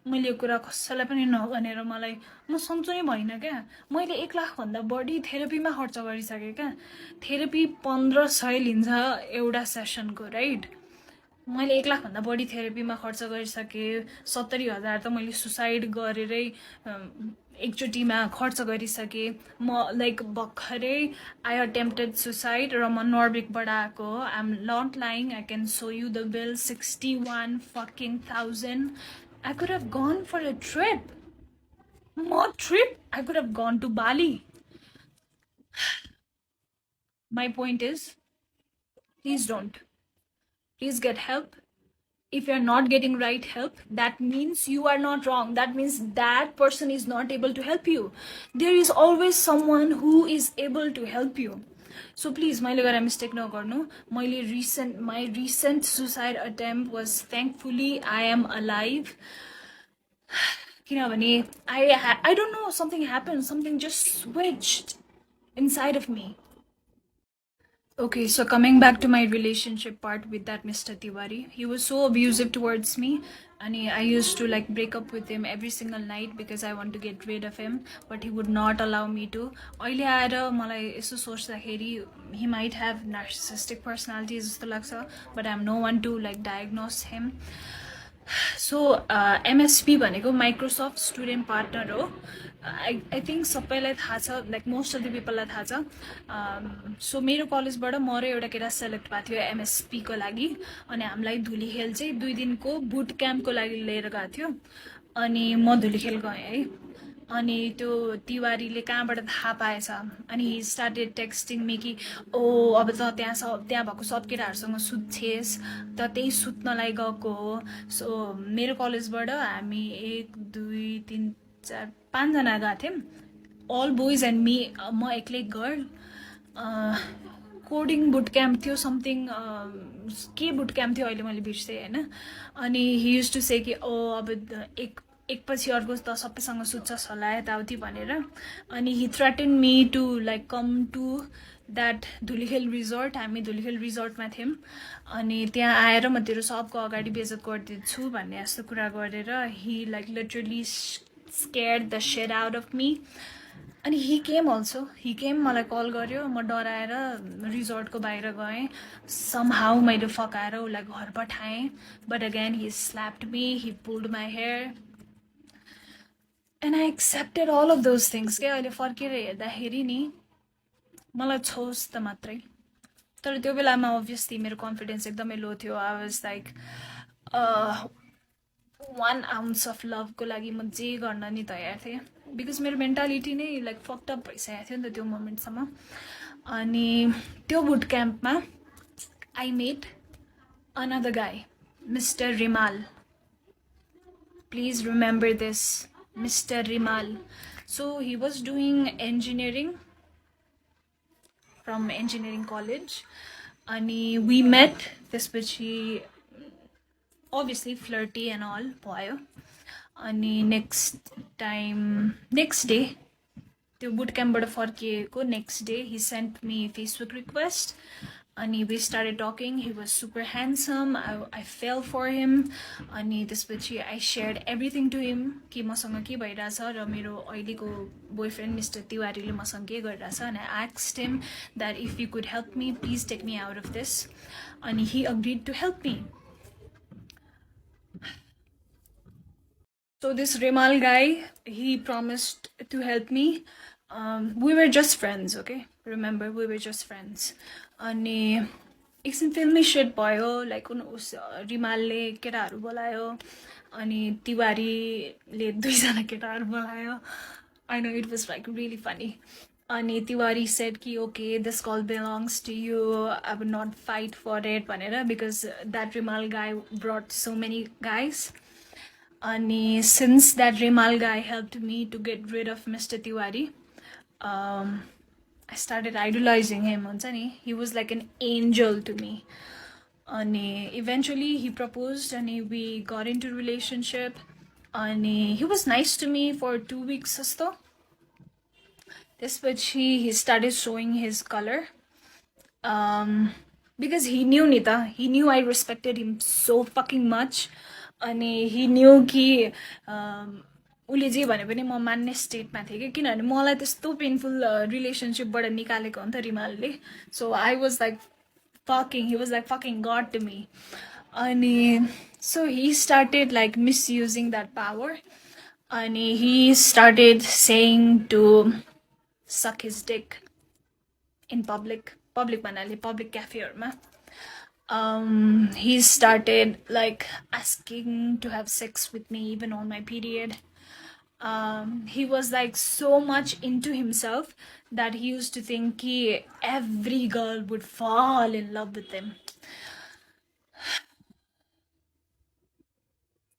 मैले यो कुरा कसैलाई पनि नभनेर मलाई म सन्चो नै भइनँ क्या. मैले 1 लाखभन्दा बढी थेरापीमा खर्च गरिसकेँ क्या. थेरापी 1500 लिन्छ एउटा सेसनको, राइट. मैले 1 लाखभन्दा बढी थेरापीमा खर्च गरिसकेँ. 70,000 त मैले सुसाइड गरेरै एकचोटिमा खर्च गरिसकेँ. म लाइक भर्खरै आई अटेम्प्टेड सुसाइड र म नर्बिकबाट आएको हो. I am not lying. I can show you the bill. 61,000. I could have gone for a trip. More trip. I could have gone to Bali. My point is, please don't. Please get help. If you're not getting right help, that means you are not wrong. That means that person is not able to help you. There is always someone who is able to help you. So please, मैले गरेर mistake नगर्नु. My recent suicide attempt was, thankfully I am alive. किनभने I don't know, something happened, something just switched inside of me. Okay, so coming back to my relationship part with that Mr. Tiwari, he was so abusive towards me, and I used to like break up with him every single night because I want to get rid of him, but he would not allow me to. अहिले आएर मलाई यसो सोच्दाखेरि he might have narcissistic personality जस्तो लाग्छ, but I'm no one to like diagnose him. So MSP भनेको Microsoft student partner हो. I think सबैलाई थाहा छ, लाइक मोस्ट अफ द पिपललाई थाहा छ. सो मेरो कलेजबाट म र एउटा केटा सेलेक्ट भएको थियो MSPको लागि. अनि हामीलाई धुलीखेल चाहिँ 2 दिनको बुट क्याम्पको लागि लिएर गएको थियो. अनि म धुलीखेल गएँ है. अनि त्यो तिवारीले कहाँबाट थाहा पाएछ. अनि हि स्टार्टेड टेक्स्टिङ मी कि अब त त्यहाँ भएको सब केटाहरूसँग सुत्छेस् त, त्यही सुत्नलाई गएको हो. सो मेरो कलेजबाट हामी 1 2 3 4 5 जना गएको थियौँ. अल बोइज एन्ड मी, म एक्लै गर्ल. कोडिङ बुट क्याम्प थियो, समथिङ के बुट क्याम्प थियो अहिले मैले बिर्सेँ होइन. अनि हि युज टु से कि अब एकपछि अर्को त सबैसँग सुत्छस् होला यताउति भनेर. अनि he threaten me to like come to that Dhulikhel resort. हामी धुलीखेल रिजोर्टमा थियौँ. अनि त्यहाँ आएर म तेरो सबको अगाडि बेइज्जत गरिदिन्छु भन्ने जस्तो कुरा गरेर he like literally scared the shit out of me. अनि he came also. He came, मलाई कल गर्यो. म डराएर रिजोर्टको बाहिर गएँ. समहाउ मैले फकाएर उसलाई घर पठाएँ. But again he slapped me, he pulled my hair. And I accepted all of those things. के अहिले फर्केर हेर्दाखेरि नि मलाई छोस् त मात्रै. तर त्यो बेलामा अभियसली मेरो कन्फिडेन्स एकदमै लो थियो. I was like 1 ounce of love को लागि म जे गर्न नि तयार थिएँ बिकज मेरो मेन्टालिटी नै लाइक फक्ड अप भइसकेको थियो नि त त्यो मोमेन्टसम्म अनि त्यो बुट क्याम्पमा I met another guy, Mr. Rimal. Please remember this, Mr. Rimal. So he was doing engineering from engineering college. And we met त्यसपछि obviously flirty and all भयो अनि next day त्यो बुट क्याम्पबाट फर्किएको next day he sent me Facebook request and we started talking. He was super handsome. I fell for him अनि त्यसपछि I shared everything to him कि मसँग के भइरहेछ र मेरो अहिलेको boyfriend Mr. तिवारीले मसँग के गरिरहेछ and I asked him that if you could help me, please take me out of this and he agreed to help me. So this Rimal guy, he promised to help me. We were just friends, okay? Remember, we were just friends. अनि एकछिन फिल्मी set भयो like उस रिमालले केटाहरू बोलायो अनि तिवारीले 2 जना केटाहरू बोलायो I know it was like really funny अनि तिवारी सेड कि okay this call belongs to you I would not fight for it भनेर because that Rimal guy brought so many guys अनि since that Rimal guy helped me to get rid of mister Tiwari I started idolizing him. He was like an angel to me. And eventually he proposed and we got into a relationship. And he was nice to me for 2 weeks or so. He started showing his color. Because he knew Nita. He knew I respected him so fucking much. And he knew that उसले जे भने पनि म मान्ने स्टेटमा थिएँ कि किनभने मलाई त्यस्तो पेनफुल रिलेसनसिपबाट निकालेको हो नि त रिमालले so I was like fucking he was like fucking god to me अनि so he started like misusing that power अनि he started saying to suck his dick in public भन्नाले पब्लिक क्याफेहरूमा he started like asking to have sex with me even on my period. He was like so much into himself that he used to think every girl would fall in love with him.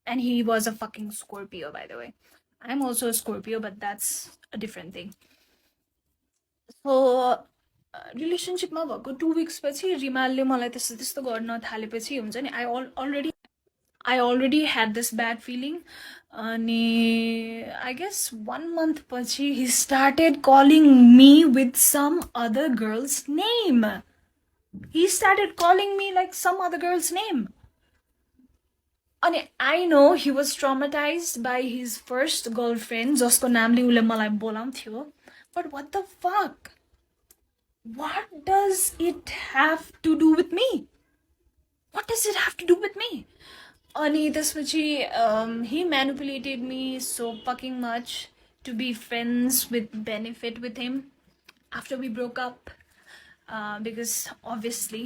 And he was a fucking Scorpio, by the way. I'm also a Scorpio, but that's a different thing. So रिलेसनसिपमा भएको 2 weeks पछि रिमालले मलाई त्यस्तो गर्न थालेपछि हुन्छ नि I already had this bad feeling. And I guess 1 month pachi he started calling me with some other girl's name. He started calling me like some other girl's name. And I know he was traumatized by his first girlfriend, jasko namle ule malai boलाउँथ्यो. But what the fuck? What does it have to do with me? What does it have to do with me? Ani त्यसपछि he manipulated me so fucking much to be friends with benefit with him after we broke up because obviously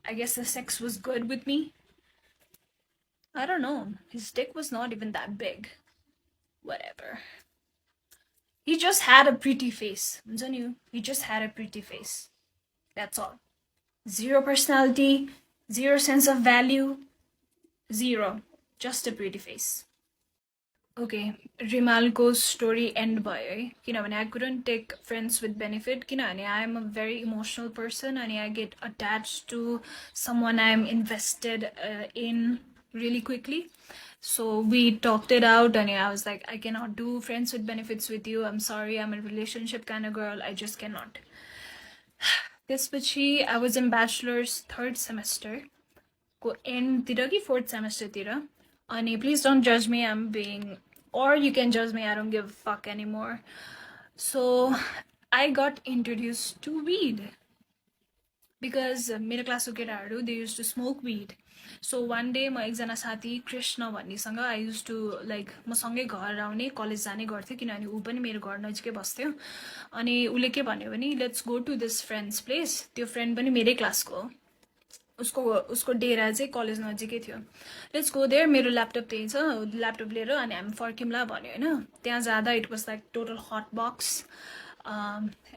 I guess the sex was good with me. I don't know, his dick was not even that big. Whatever. He just had a pretty face. He just had a pretty face. That's all. Zero personality, zero sense of value, zero. Just a pretty face. Okay, Rimalko's story end bhayo hai kinabhane I couldn't take friends with benefit kinabhane I am a very emotional person and I get attached to someone I am invested in really quickly. So we talked it out and I was like, I cannot do friends with benefits with you. I'm sorry, I'm a relationship kind of girl. I just cannot. त्यसपछि I was in bachelor's 3rd semester को end tira ki 4th semester tira. And please don't judge me, I'm being, or you can judge me, I don't give a fuck anymore. So I got introduced to weed because मेरो क्लासको केटाहरू they used to smoke weed. So one day म एकजना साथी Krishna भन्नेसँग I used to like म सँगै घर आउने कलेज जाने गर्थ्यो किनभने ऊ पनि मेरो घर नजिकै बस्थ्यो अनि उले के भन्यो भने let's go to this friend's place त्यो फ्रेन्ड पनि मेरै क्लासको हो उसको डेरा चाहिँ कलेज नजिकै थियो। लेट्स गो देयर, मेरो ल्यापटप त्यही छ, ल्यापटप लिएर अनि हामी फर्किउँला भन्यो होइन। त्यहाँ जाँदा it was like total hot box,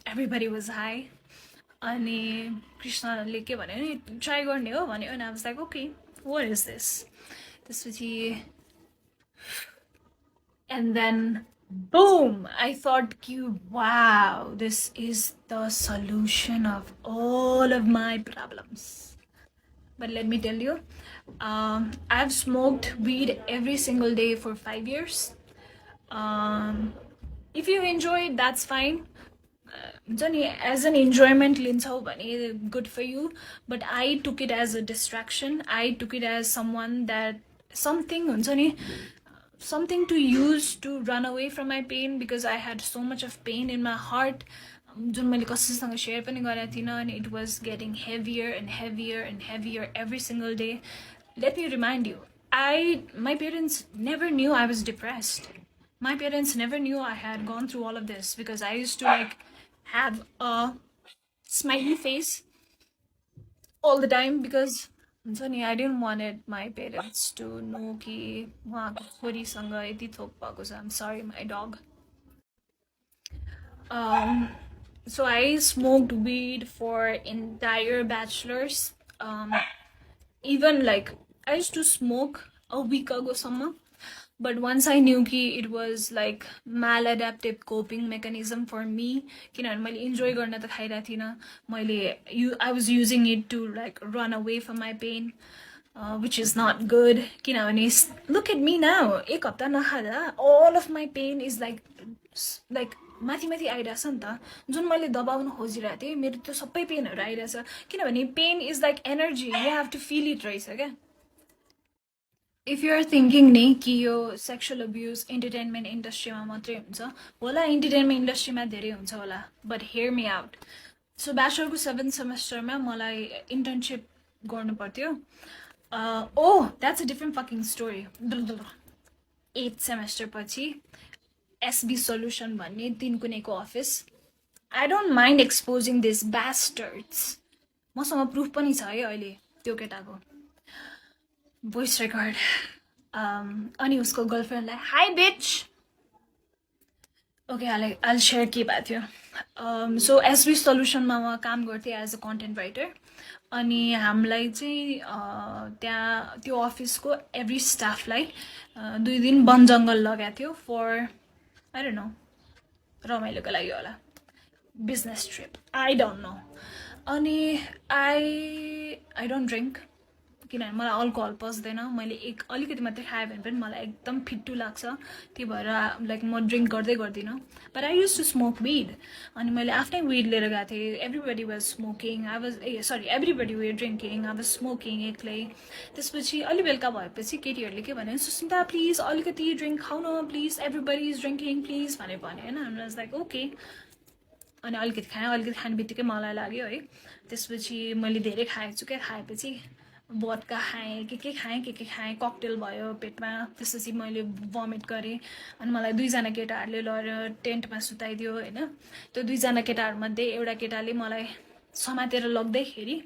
everybody was high. अनि कृष्णले के भन्यो नि ट्राई गर्ने हो भन्यो अनि I was like okay what is this. त्यसपछि and then boom, I thought wow, this is the solution of all of my problems. But let me tell you, I've smoked weed every single day for 5 years. If you enjoy it, that's fine. As an enjoyment liन्छौ भने good for you, but I took it as a distraction. I took it as someone that something हुन्छ नि, something to use to run away from my pain, because I had so much of pain in my heart जुन मैले कसैसँग share पनि गरेको थिइनँ, and it was getting heavier and heavier and heavier every single day. Let me remind you, my parents never knew I was depressed. My parents never knew I had gone through all of this, because I used to like have a smiley face all the time, because I didn't want my parents to know कि उहाँको छोरीसँग यति थोक भएको छ. I'm sorry, my dog. So I smoked weed for entire bachelors. Even like I used to smoke a week ago somewhere. But once I knew कि it was like maladaptive coping mechanism for me, किनभने मैले enjoy गर्न त खाइरहेको थिइनँ, I was using it to like run away from my pain, which is not good. किनभने look at me now, एक हप्ता नखाँदा all of my pain is like माथि माथि आइरहेछ नि त. जुन मैले दबाउन खोजिरहेको थिएँ मेरो त्यो सबै पेनहरू आइरहेछ, किनभने pain is like energy, you have to feel it रहेछ क्या. इफ यु आर थिङ्किङ नि कि यो सेक्सुअल अब्युज इन्टरटेनमेन्ट इन्डस्ट्रीमा मात्रै हुन्छ होला, इन्टरटेनमेन्ट इन्डस्ट्रीमा धेरै हुन्छ होला, but hear me out. So ब्याचलरको 7th सेमेस्टरमा मलाई इन्टर्नसिप गर्नु पर्थ्यो. That's a different fucking story. 8th semester पछि SB Solution भन्ने 3 कुनेको office. I don't mind exposing this bastards. मसँग प्रुफ पनि छ है अहिले त्यो केटाको भोइस रेकर्ड. अनि उसको गर्लफ्रेन्डलाई हाई बिच. ओके, I'll share के भएको थियो. सो SB Solutionमा म काम गर्थेँ एज अ कन्टेन्ट राइटर. अनि हामीलाई चाहिँ त्यहाँ त्यो अफिसको एभ्री स्टाफलाई 2 दिन वन जङ्गल लगाएको थियो फर I don't know, रमाइलोको लागि होला, business trip, I don't know. अनि आई डोन्ट ड्रिङ्क, किनभने मलाई अल्कोहल पस्दैन. मैले अलिकति मात्रै खाएँ भने पनि मलाई एकदम फिट्टु लाग्छ, त्यही भएर लाइक म ड्रिङ्क गर्दिनँ. But I use to smoke weed. अनि मैले आफ्नै विड लिएर गएको थिएँ. Everybody was smoking, everybody were drinking, I was smoking एक्लै. त्यसपछि अलि बेलुका भएपछि केटीहरूले के भन्यो, सुस्मिता प्लिज अलिकति ड्रिङ्क खाउन please, everybody is drinking please भने होइन. I was like okay. अनि अलिकति खाएँ, अलिकति खाने बित्तिकै मलाई लाग्यो है. त्यसपछि मैले धेरै खाएछु क्या. खाएपछि बदका खाएँ, के खाएँ, ककटेल भयो पेटमा. त्यसपछि मैले भमिट गरेँ. अनि मलाई 2जना केटाहरूले लगेर टेन्टमा सुताइदियो होइन. त्यो 2जना केटाहरूमध्ये एउटा केटाले मलाई समातेर लग्दैखेरि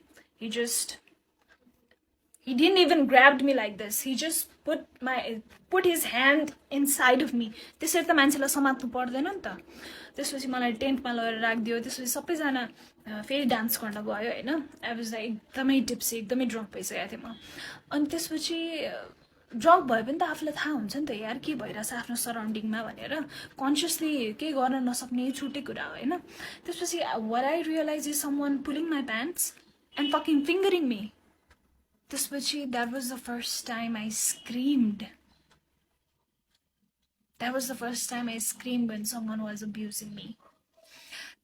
he didn't even grabbed me like this. He just put his hand inside of me. त्यसरी त मान्छेलाई समात्नु पर्दैन नि त. त्यसपछि मलाई टेन्टमा लगेर राखिदियो. त्यसपछि सबैजना फेरि डान्स गर्न गयो होइन. आई वाज लाइक एकदमै टिप्सी, एकदमै ड्रङ्क भइसकेको थिएँ म. अनि त्यसपछि ड्रङ्क भयो पनि त आफूलाई थाहा हुन्छ नि त यार के भइरहेछ आफ्नो सराउन्डिङमा भनेर. कन्सियसली केही गर्न नसक्ने छुट्टै कुरा हो होइन. त्यसपछि what I realized is someone pulling my pants and fucking fingering me. त्यसपछि that was the first time I screamed. That was the first time I screamed when someone was abusing me.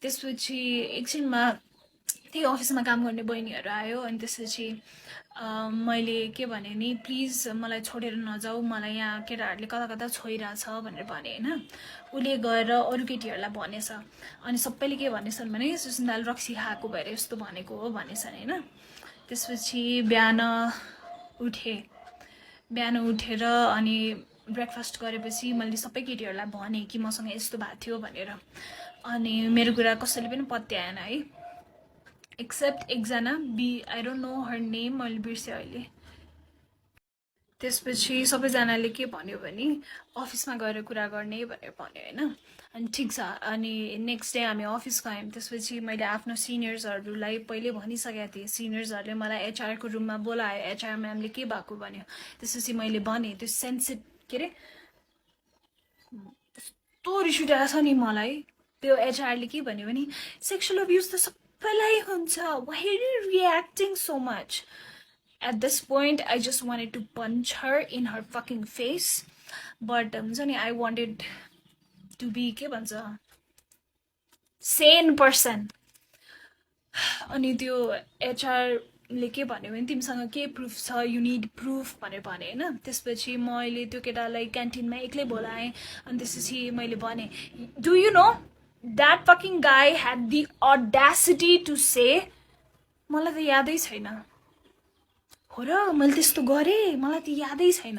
त्यसपछि एकछिनमा त्यही अफिसमा काम गर्ने बहिनीहरू आयो. अनि त्यसपछि मैले के भने नि, प्लिज मलाई छोडेर नजाऊ, मलाई यहाँ केटाहरूले कता कता छोइरहेछ भनेर भने होइन. उसले गएर अरू केटीहरूलाई भनेछ. अनि सबैले के भनेछन् भने सुस्मिताले रक्सी खाएको भएर यस्तो भनेको हो भनेछन् होइन. त्यसपछि बिहान उठेर अनि ब्रेकफास्ट गरेपछि मैले सबै केटीहरूलाई भने कि मसँग यस्तो भएको थियो भनेर. अनि मेरो कुरा कसैले पनि पत्याएन है. एक्सेप्ट एकजना I don't know her name, मैले बिर्सेँ अहिले। त्यसपछि सबैजनाले के भन्यो भने अफिसमा गएर कुरा गर्ने भनेर भन्यो होइन। अनि ठिक छ, अनि नेक्स्ट डे हामी अफिस गयौँ। त्यसपछि मैले आफ्नो सिनियर्सहरूलाई पहिले भनिसकेको थिएँ। सिनियर्सहरूले मलाई एचआरको रुममा बोलायो, एचआर म्यामले के भएको भन्यो। त्यसपछि मैले भनेँ त्यो के अरे यस्तो रिस उठेको छ नि मलाई। त्यो एचआरले के भन्यो भने सेक्सुअल अब्युज त सबैलाई हुन्छ, why are you reacting so much. At this point, I just wanted to punch her in her fucking face. But I wanted to be sane person. अनि त्यो एचआरले के भन्यो भने तिमीसँग के प्रुफ छ, यु निड प्रुफ भनेर भने होइन। त्यसपछि मैले त्यो केटालाई क्यान्टिनमा एक्लै बोलाएँ। अनि त्यसपछि मैले भने do you know that fucking गाई ह्याड द अडासिटी टु से, मलाई त यादै छैन हो र मैले त्यस्तो गरेँ, मलाई त यादै छैन।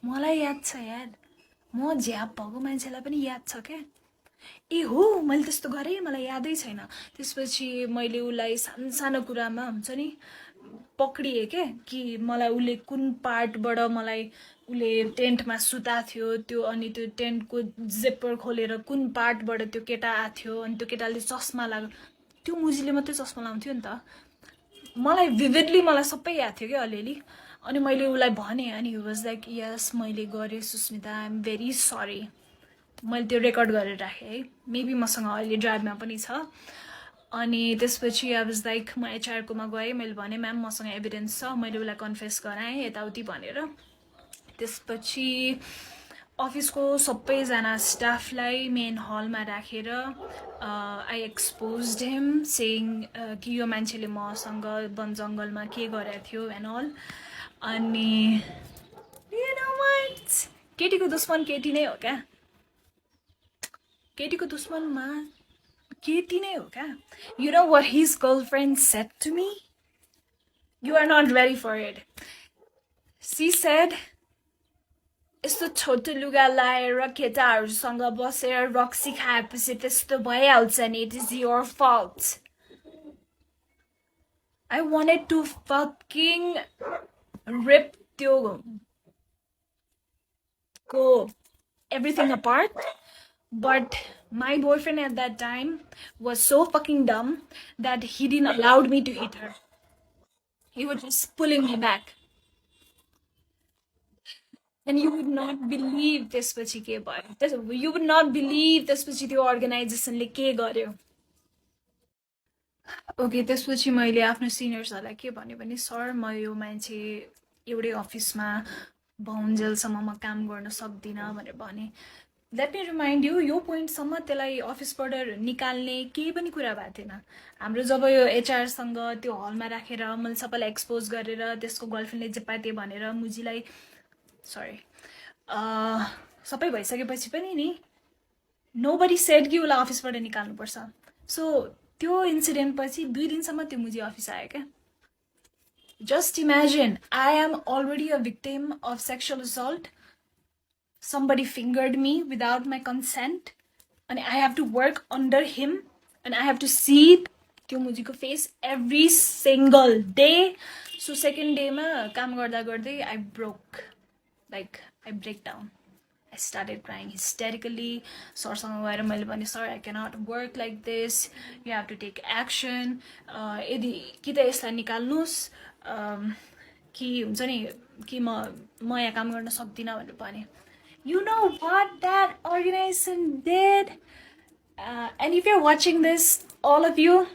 मलाई याद छ यार, म झ्याप भएको मान्छेलाई पनि याद छ क्या। ए हो मैले त्यस्तो गरेँ, मलाई यादै छैन। त्यसपछि मैले उसलाई सानो सानो कुरामा हुन्छ नि पक्रिएँ क्या, कि मलाई उसले कुन पार्टबाट मलाई उसले टेन्टमा सुता थियो त्यो, अनि त्यो टेन्टको जिप्पर खोलेर कुन पार्टबाट त्यो केटा आएको थियो। अनि त्यो केटाले चस्मा लाग्यो, त्यो मुजीले मात्रै चस्मा लाउँथ्यो नि त। मलाई भिभिडली मलाई सबै याद थियो क्या अलिअलि। अनि मैले उसलाई भनेँ, अनि हि वाज लाइक यस मैले गरेँ Susmita, I am very sorry. मैले त्यो रेकर्ड गरेर राखेँ है, मेबी मसँग अहिले ड्राइभमा पनि छ। अनि त्यसपछि आई वाज लाइक म एचआरकोमा गएँ, मैले भनेँ म्याम मसँग एभिडेन्स छ, मैले उसलाई कन्फेस गराएँ यताउति भनेर। त्यसपछि अफिसको सबैजना स्टाफलाई मेन हलमा राखेर आई एक्सपोज्ड हिम सेइङ कि यो मान्छेले मसँग वन जङ्गलमा के गरेको थियो एन्ड अल। अनि यु नो व्हाट, केटीको दुश्मन केटी नै हो क्या, केटीको दुश्मनमा केटी नै हो क्या। You know what his girlfriend said to me, you are not ready for it. She said यस्तो छोटो लुगा लाएर केटाहरूसँग बसेर रक्सी खाएपछि त्यस्तो भइहाल्छ नि, it is your fault. I wanted to fucking rip त्यो को everything apart, but my boyfriend at that time was so fucking dumb that he didn't allow me to hit her. He was just pulling me back. And you would not believe त्यसपछि के भयो, you would not believe त्यसपछि त्यो अर्गनाइजेसनले के गर्यो। Okay, त्यसपछि मैले आफ्नो सिनियर्सहरूलाई के भन्यो भने सर म यो मान्छे एउटै अफिसमा बहुन्जेलसम्म म काम गर्न सक्दिनँ भनेर भने। लेट मी रिमाइन्ड यु, यो पोइन्टसम्म त्यसलाई अफिसबाट निकाल्ने केही पनि कुरा भएको थिएन। हाम्रो जब यो एचआरसँग त्यो हलमा राखेर मैले सबैलाई एक्सपोज गरेर त्यसको गर्लफ्रेन्डले जे पाए त्यही भनेर मुजीलाई सरी सबै भइसकेपछि पनि नि नोबडी सेड कि उसलाई अफिसबाट निकाल्नुपर्छ। सो त्यो इन्सिडेन्ट पछि 2 दिनसम्म त्यो मुजी अफिस आयो क्या। Just imagine, I am already a victim of sexual assault. Somebody fingered me without my consent, and I have to work under him, and I have to see त्यो मुजीको face every single day. So second day मा काम गर्दा गर्दै I broke, like I break down. I started crying hysterically. सरसँग गएर मैले भने sir I cannot work like this. You have to take action. यदि कि त यसलाई निकाल्नुहोस् कि हुन्छ नि कि म यहाँ काम गर्न सक्दिनँ भनेर भने। You know what that organization did? And if you're watching this, all of you,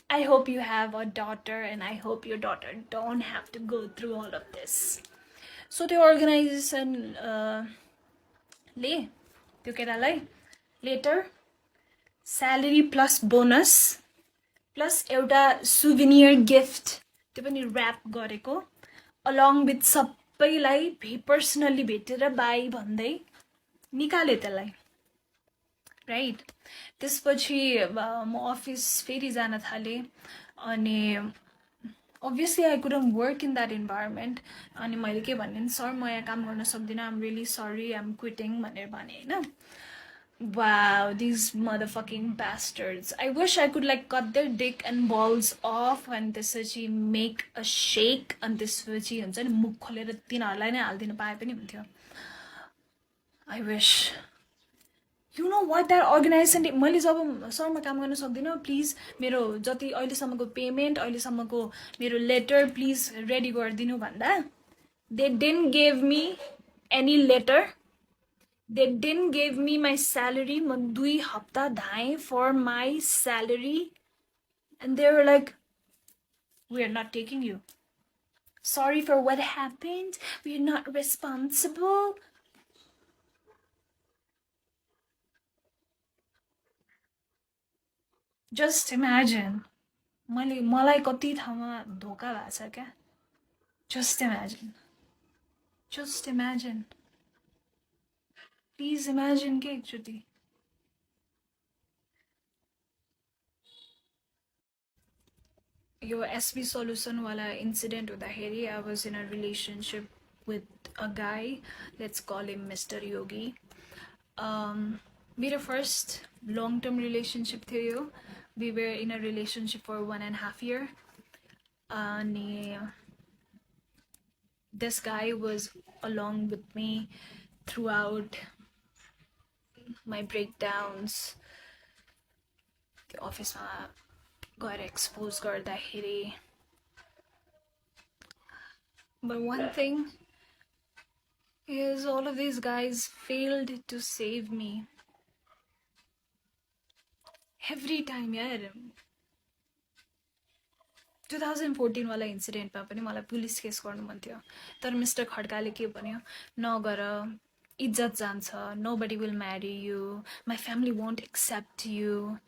I hope you have a daughter, and I hope your daughter don't have to go through all of this. So the organization ले त्यो केटालाई letter salary plus bonus plus एउटा souvenir gift त्यो पनि wrap गरेको along with सबैलाई personally भेटेर bye भन्दै निकाले त्यसलाई, राइट। त्यसपछि म अफिस फेरि जान थालेँ। अनि obviously I couldn't work in that environment. अनि मैले के भने सर म यहाँ काम गर्न सक्दिनँ, I'm really sorry, I'm quitting भनेर भने होइन। Wow, these motherfucking bastards. I wish I could like cut their dick and balls off and त्यसपछि make a shake and त्यसपछि हुन्छ नि मुख खोलेर तिनीहरूलाई नै हाल्दिन पाए पनि हुन्थ्यो. I wish. You know what, that organization मैले जब सरमा काम गर्न सक्दिनँ प्लिज मेरो जति अहिलेसम्मको पेमेन्ट अहिलेसम्मको मेरो लेटर प्लिज रेडी गरिदिनु भन्दा they didn't give me any letter. They didn't give me my salary. म 2 हप्ता धाएँ for my salary. And they were like, we are not taking you. Sorry for what happened. We are not responsible. Just imagine. मलाई कति ठाउँमा धोका भएको छ क्या. Just imagine. Just imagine. Please imagine के एकचोटि. Your SB solution wala incident हुँदाखेरि I was in a relationship with a guy. Let's call him Mr. Yogi. मेरो first long-term relationship थियो यो. We were in a relationship for 1.5 years. This guy was along with me throughout my breakdowns. The office got exposed गर्दाखेरि. But one thing is all of these guys failed to save me. Every time, yaar. 2014 वाला इन्सिडेन्टमा पनि मलाई police case गर्नु मन थियो तर mister खड्काले के भन्यो नगर इज्जत जान्छ nobody will marry you my family won't accept you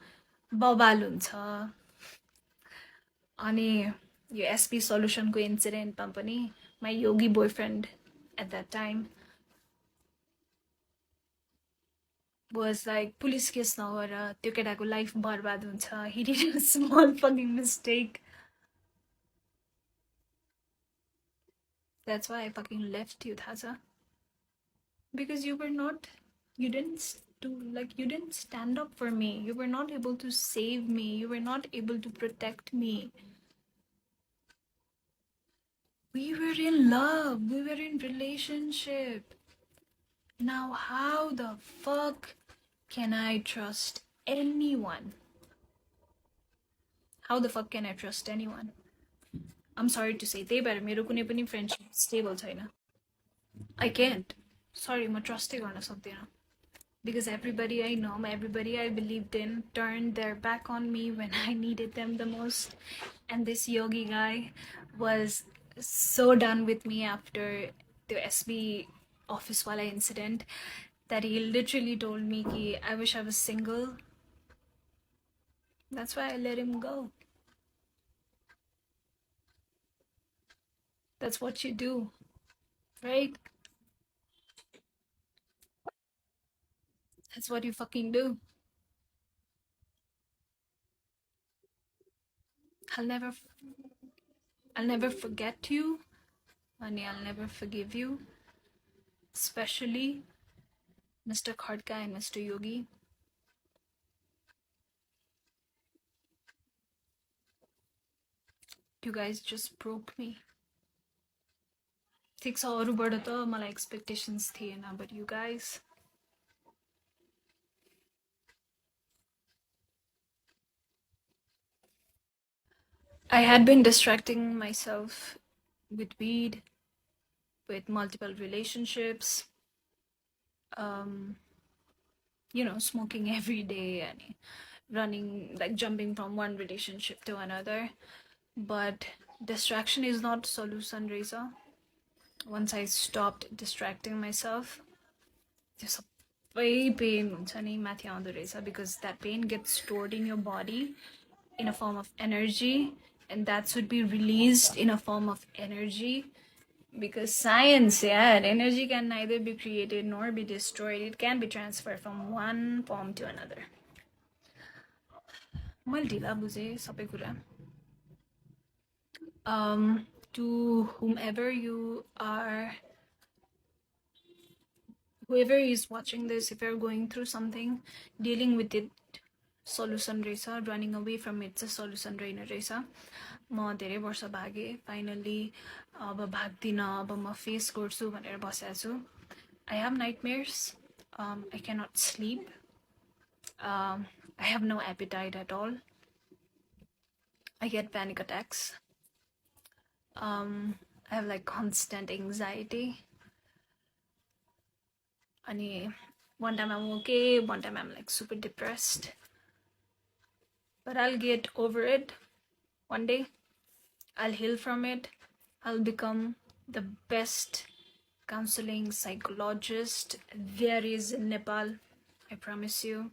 बवाल हुन्छ अनि यो एसपी सल्युसनको इन्सिडेन्टमा पनि my yogi boyfriend at that time was like police case नगर त्यो केटाको लाइफ बर्बाद हुन्छ he did a small fucking mistake. That's why I fucking left you, Thaza. Because you didn't stand up for me. You were not able to save me. You were not able to protect me. We were in love. We were in relationship. Now how the fuck can I trust anyone? How the fuck can I trust anyone? I'm sorry to say, त्यही भएर मेरो कुनै पनि friendship stable छैन. I can't. Sorry, म ट्रस्टै गर्न सक्दिनँ. Because everybody I know, everybody I believed in turned their back on me when I needed them the most. And this yogi guy was so done with me after the SB office wala incident that he literally told me ki I wish I was single. That's why I let him go. That's what you do, right? That's what you fucking do. I'll never forget you, and I'll never forgive you. Especially Mr. Khadka and Mr. Yogi. You guys just broke me. ठिक छ अरूबाट त मलाई expectations थिएन but you guys I had been distracting myself with weed, with multiple relationships, smoking every day and running, like jumping from one relationship to another. But distraction is not solution, Reza. Once I stopped distracting myself, there's a pain because that pain gets stored in your body in a form of energy, and that should be released in a form of energy. Because science, energy can neither be created nor be destroyed. It can be transferred from one form to another. To whomever you are, whoever is watching this, if you're going through something, dealing with it solution रहेछ, running away from it चाहिँ solution रहेन रहेछ. म धेरै वर्ष भागे, finally अब भाग्दिन, अब म फेस गर्छु भनेर बसेको छु. I have nightmares. I cannot sleep. I have no appetite at all. I get panic attacks. I have like constant anxiety. And one time I'm okay, one time I'm like super depressed. But I'll get over it one day. I'll heal from it. I'll become the best counseling psychologist there is in Nepal. I promise you.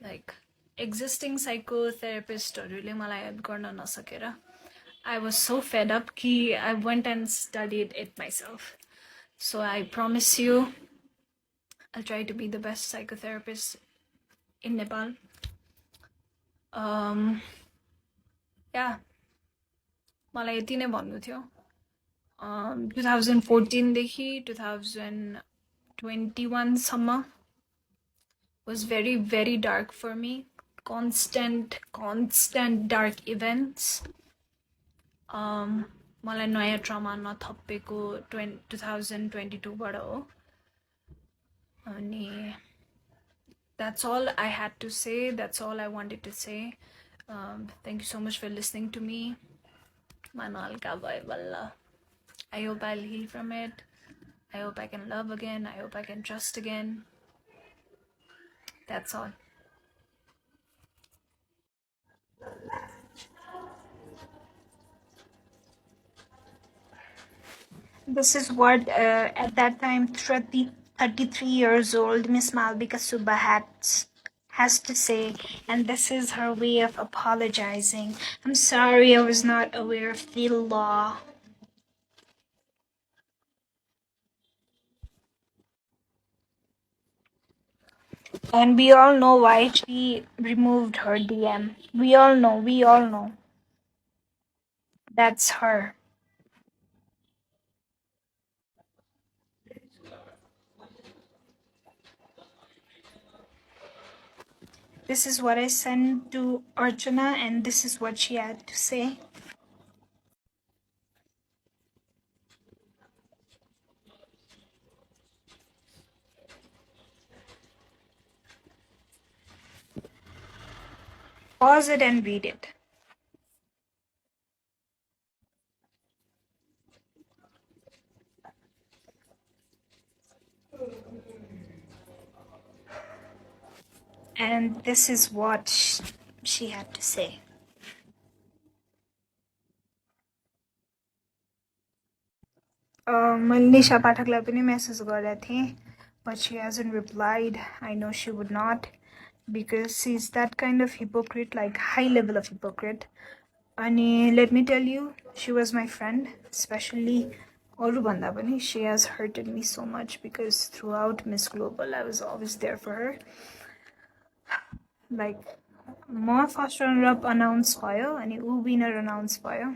Like existing psychotherapist I was so fed up कि I went and studied it myself. So I promise you, I'll try to be the best psychotherapist in Nepal. Yeah. मलाई यति नै भन्नु थियो. 2014 देखि 2021 सम्म was very, very dark for me. Constant dark events. मलाई नयाँ ट्रमा नथपेको 2022 बाट हो. अनि that's all I had to say. That's all I wanted to say. Thank you so much for listening to me. I hope I'll heal from it. I hope I can love again. I hope I can trust again. That's all. This is what at that time 33 years old Miss Malvika Subba has to say, and this is her way of apologizing. I'm sorry, I was not aware of the law. And we all know why she removed her DM. We all know. That's her. This is what I sent to Archana, and this is what she had to say. Pause it and read it. And this is what she had to say. Nisha Pathakलाई पनि message गरेको थिएँ, but she hasn't replied. I know she would not, because she's that kind of hypocrite, like high level of hypocrite. And let me tell you, she was my friend, especially अरूभन्दा पनि. She has hurted me so much, because throughout Miss Global, I was always there for her. Like, my first runner-up announced भयो, and ऊ winner announced भयो.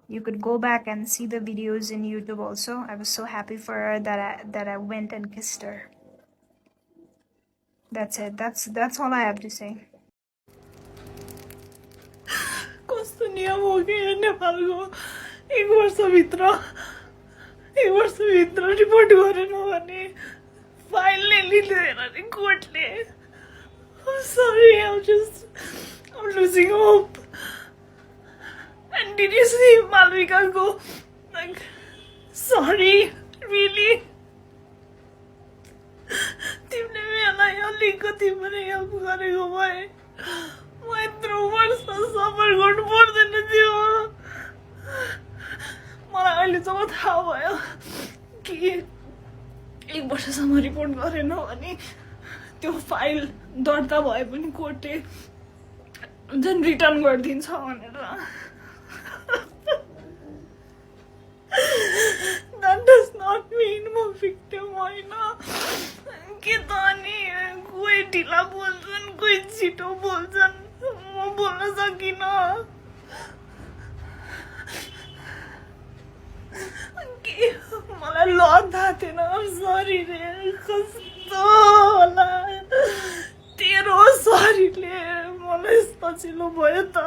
You could go back and see the videos in YouTube also. I was so happy for her that I went and kissed her. That's it. That's all I have to say. कस्तो नियम हो कि नेपालको एक वर्षभित्र report गरेन भने फाइलले लिँदैन नि कोर्टले. I'm sorry, I'm losing hope. And did you see Malvika go like, sorry, really? तिमीले मलाई अलिकति पनि हेल्प गरेको भए म यत्रो वर्ष सफर गर्नु पर्दैन थियो. मलाई अहिलेसम्म थाहा भयो कि एक वर्षसम्म रिपोर्ट गरेन भने त्यो फाइल दर्ता भए पनि कोर्टले झन् रिटर्न गरिदिन्छ भनेर. That does not mean I'm a victim, होइन. के त अनि कोही ढिला बोल्छन्, कोही छिटो बोल्छन्, म बोल्न सकिनँ. कि मलाई लक थाहा थिएन सरी रे कस्तो होला तेरो सरीले मलाई सजिलो भयो त